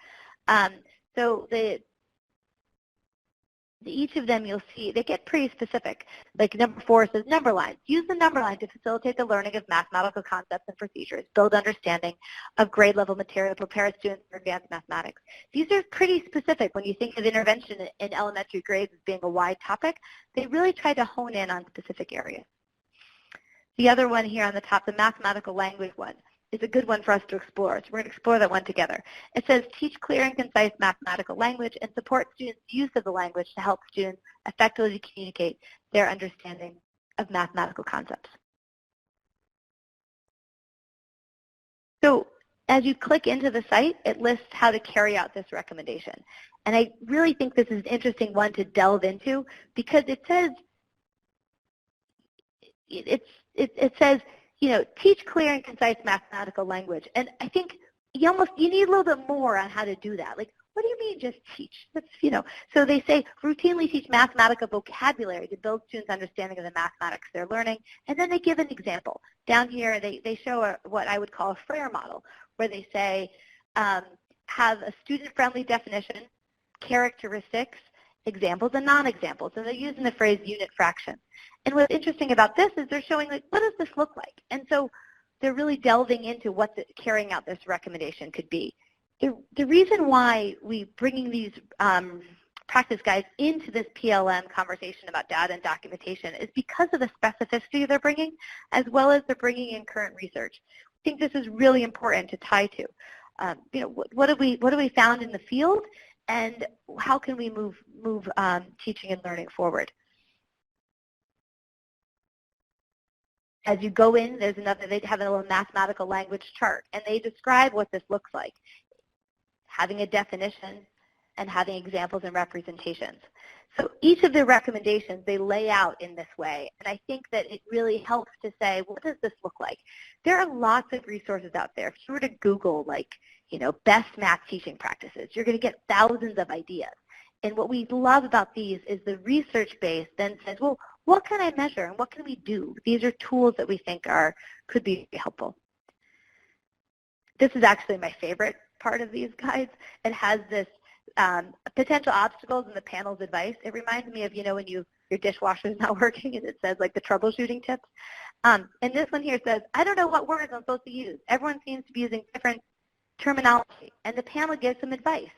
So each of them you'll see, they get pretty specific. Like number 4 says number lines. Use the number line to facilitate the learning of mathematical concepts and procedures, build understanding of grade level material, prepare students for advanced mathematics. These are pretty specific when you think of intervention in elementary grades as being a wide topic. They really try to hone in on specific areas. The other one here on the top, the mathematical language one, is a good one for us to explore. So we're going to explore that one together. It says, teach clear and concise mathematical language and support students' use of the language to help students effectively communicate their understanding of mathematical concepts. So as you click into the site, it lists how to carry out this recommendation. And I really think this is an interesting one to delve into because it says, it says, you know, teach clear and concise mathematical language. And I think you need a little bit more on how to do that. Like, what do you mean just teach? That's, you know, so they say routinely teach mathematical vocabulary to build students' understanding of the mathematics they're learning. And then they give an example. Down here, they show what I would call a Frere model, where they say, have a student-friendly definition, characteristics, examples, and non-examples. And they're using the phrase unit fraction. And what's interesting about this is they're showing, like, what does this look like? And so they're really delving into what carrying out this recommendation could be. The reason why we bringing these practice guides into this PLM conversation about data and documentation is because of the specificity they're bringing, as well as they're bringing in current research. I think this is really important to tie to. What have we found in the field, and how can we move teaching and learning forward? As you go in, they have a little mathematical language chart, and they describe what this looks like, having a definition and having examples and representations. So each of the recommendations they lay out in this way, and I think that it really helps to say, what does this look like? There are lots of resources out there. If you were to Google, best math teaching practices, you're going to get thousands of ideas. And what we love about these is the research base then says, well, what can I measure and what can we do? These are tools that we think could be helpful. This is actually my favorite part of these guides. It has this potential obstacles and the panel's advice. It reminds me of, when your dishwasher is not working and it says the troubleshooting tips. And this one here says, I don't know what words I'm supposed to use. Everyone seems to be using different terminology. And the panel gives some advice.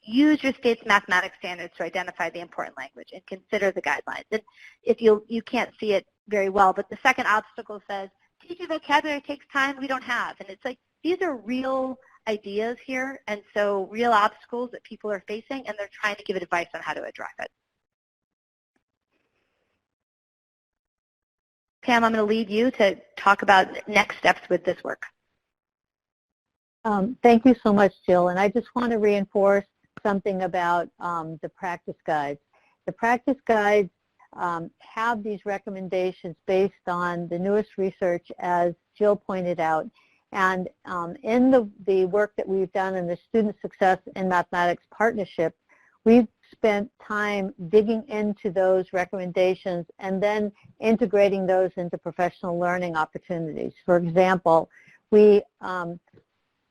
Use your state's mathematics standards to identify the important language and consider the guidelines. And if you can't see it very well, but the second obstacle says, teaching vocabulary takes time we don't have. And it's these are real ideas here, and so real obstacles that people are facing, and they're trying to give advice on how to address it. Pam, I'm going to leave you to talk about next steps with this work. Thank you so much, Jill. And I just want to reinforce something about the practice guides. The practice guides have these recommendations based on the newest research, as Jill pointed out. And in the work that we've done in the Student Success in Mathematics Partnership, we've spent time digging into those recommendations and then integrating those into professional learning opportunities. For example, we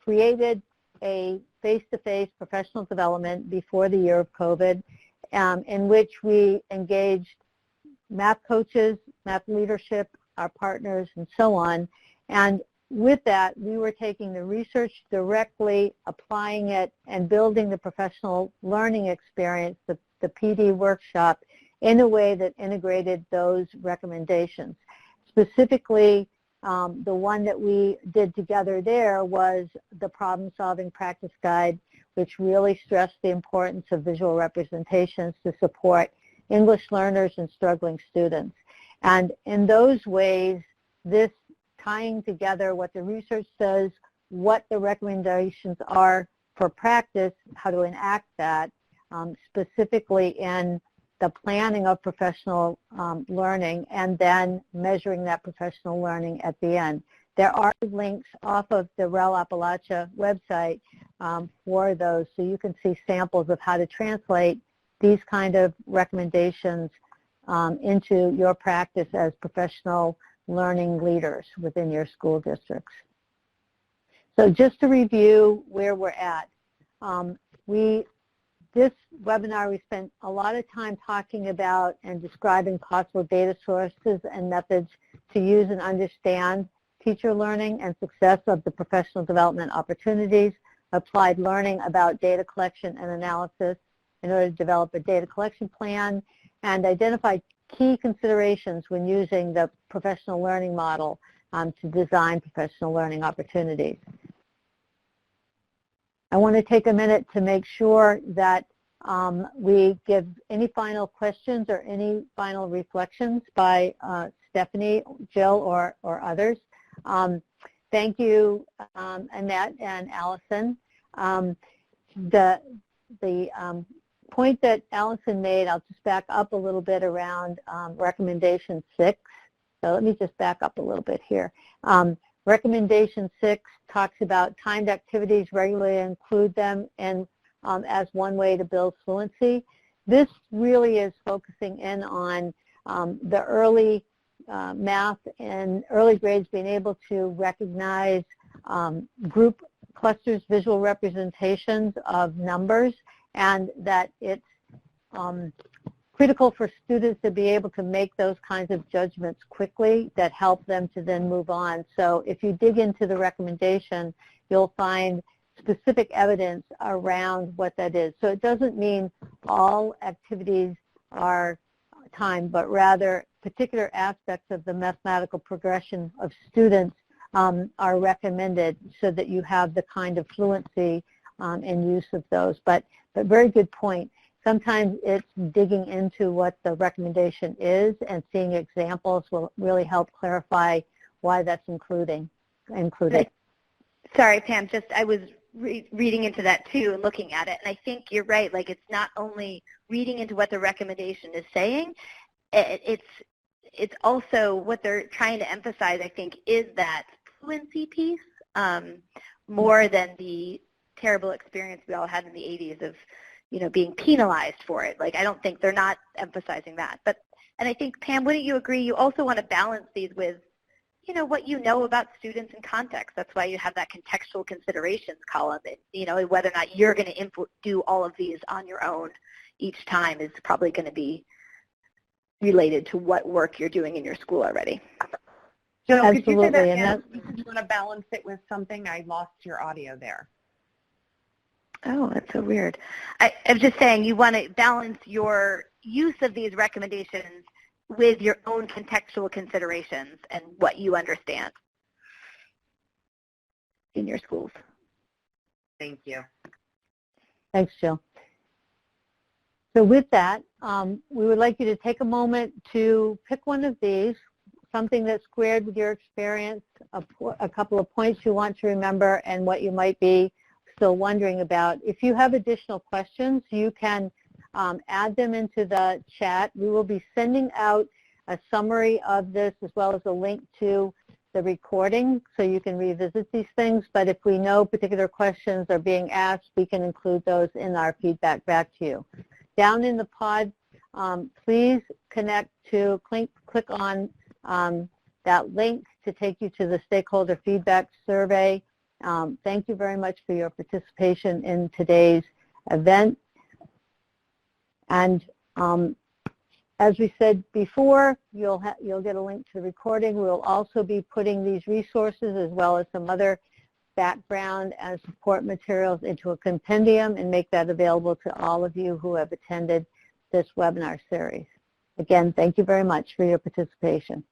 created a face-to-face professional development before the year of COVID, in which we engaged math coaches, math leadership, our partners, and so on. And with that, we were taking the research directly, applying it, and building the professional learning experience, the PD workshop, in a way that integrated those recommendations. Specifically, the one that we did together there was the problem-solving practice guide, which really stressed the importance of visual representations to support English learners and struggling students. And in those ways, this tying together what the research says, what the recommendations are for practice, how to enact that, specifically in the planning of professional learning, and then measuring that professional learning at the end. There are links off of the REL Appalachia website for those, so you can see samples of how to translate these kind of recommendations into your practice as professional learning leaders within your school districts. So just to review where we're at, this webinar we spent a lot of time talking about and describing possible data sources and methods to use and understand teacher learning and success of the professional development opportunities, applied learning about data collection and analysis in order to develop a data collection plan, and identify key considerations when using the professional learning model to design professional learning opportunities. I want to take a minute to make sure that we give any final questions or any final reflections by Stephanie, Jill, or others. Thank you, Annette and Allison. The point that Allison made, I'll just back up a little bit around recommendation 6. So let me just back up a little bit here. Recommendation 6 talks about timed activities, regularly include them in, as one way to build fluency. This really is focusing in on the early math and early grades being able to recognize group clusters, visual representations of numbers, and that it's critical for students to be able to make those kinds of judgments quickly that help them to then move on. So if you dig into the recommendation, you'll find specific evidence around what that is. So it doesn't mean all activities are timed, but rather particular aspects of the mathematical progression of students are recommended so that you have the kind of fluency and use of those. But very good point. Sometimes it's digging into what the recommendation is, and seeing examples will really help clarify why that's included. Sorry, Pam, I was reading into that too and looking at it, and I think you're right. Like, it's not only reading into what the recommendation is saying, it's also what they're trying to emphasize, I think, is that fluency piece more than the terrible experience we all had in the 80s of, being penalized for it. Like, I don't think they're not emphasizing that. And I think, Pam, wouldn't you agree, you also want to balance these with, what you know about students and context. That's why you have that contextual considerations column. Whether or not you're going to do all of these on your own each time is probably going to be related to what work you're doing in your school already. Jill, absolutely. could you say that again? You want to balance it with something? I lost your audio there. Oh, that's so weird. I'm just saying you want to balance your use of these recommendations with your own contextual considerations and what you understand in your schools. Thank you. Thanks, Jill. So with that, we would like you to take a moment to pick one of these, something that's squared with your experience, a couple of points you want to remember, and what you might be still wondering about. If you have additional questions, you can add them into the chat. We will be sending out a summary of this as well as a link to the recording so you can revisit these things. But if we know particular questions are being asked, we can include those in our feedback back to you. Down in the pod, please connect to, click on that link to take you to the stakeholder feedback survey. Thank you very much for your participation in today's event. And as we said before, you'll get a link to the recording. We'll also be putting these resources as well as some other background and support materials into a compendium and make that available to all of you who have attended this webinar series. Again, thank you very much for your participation.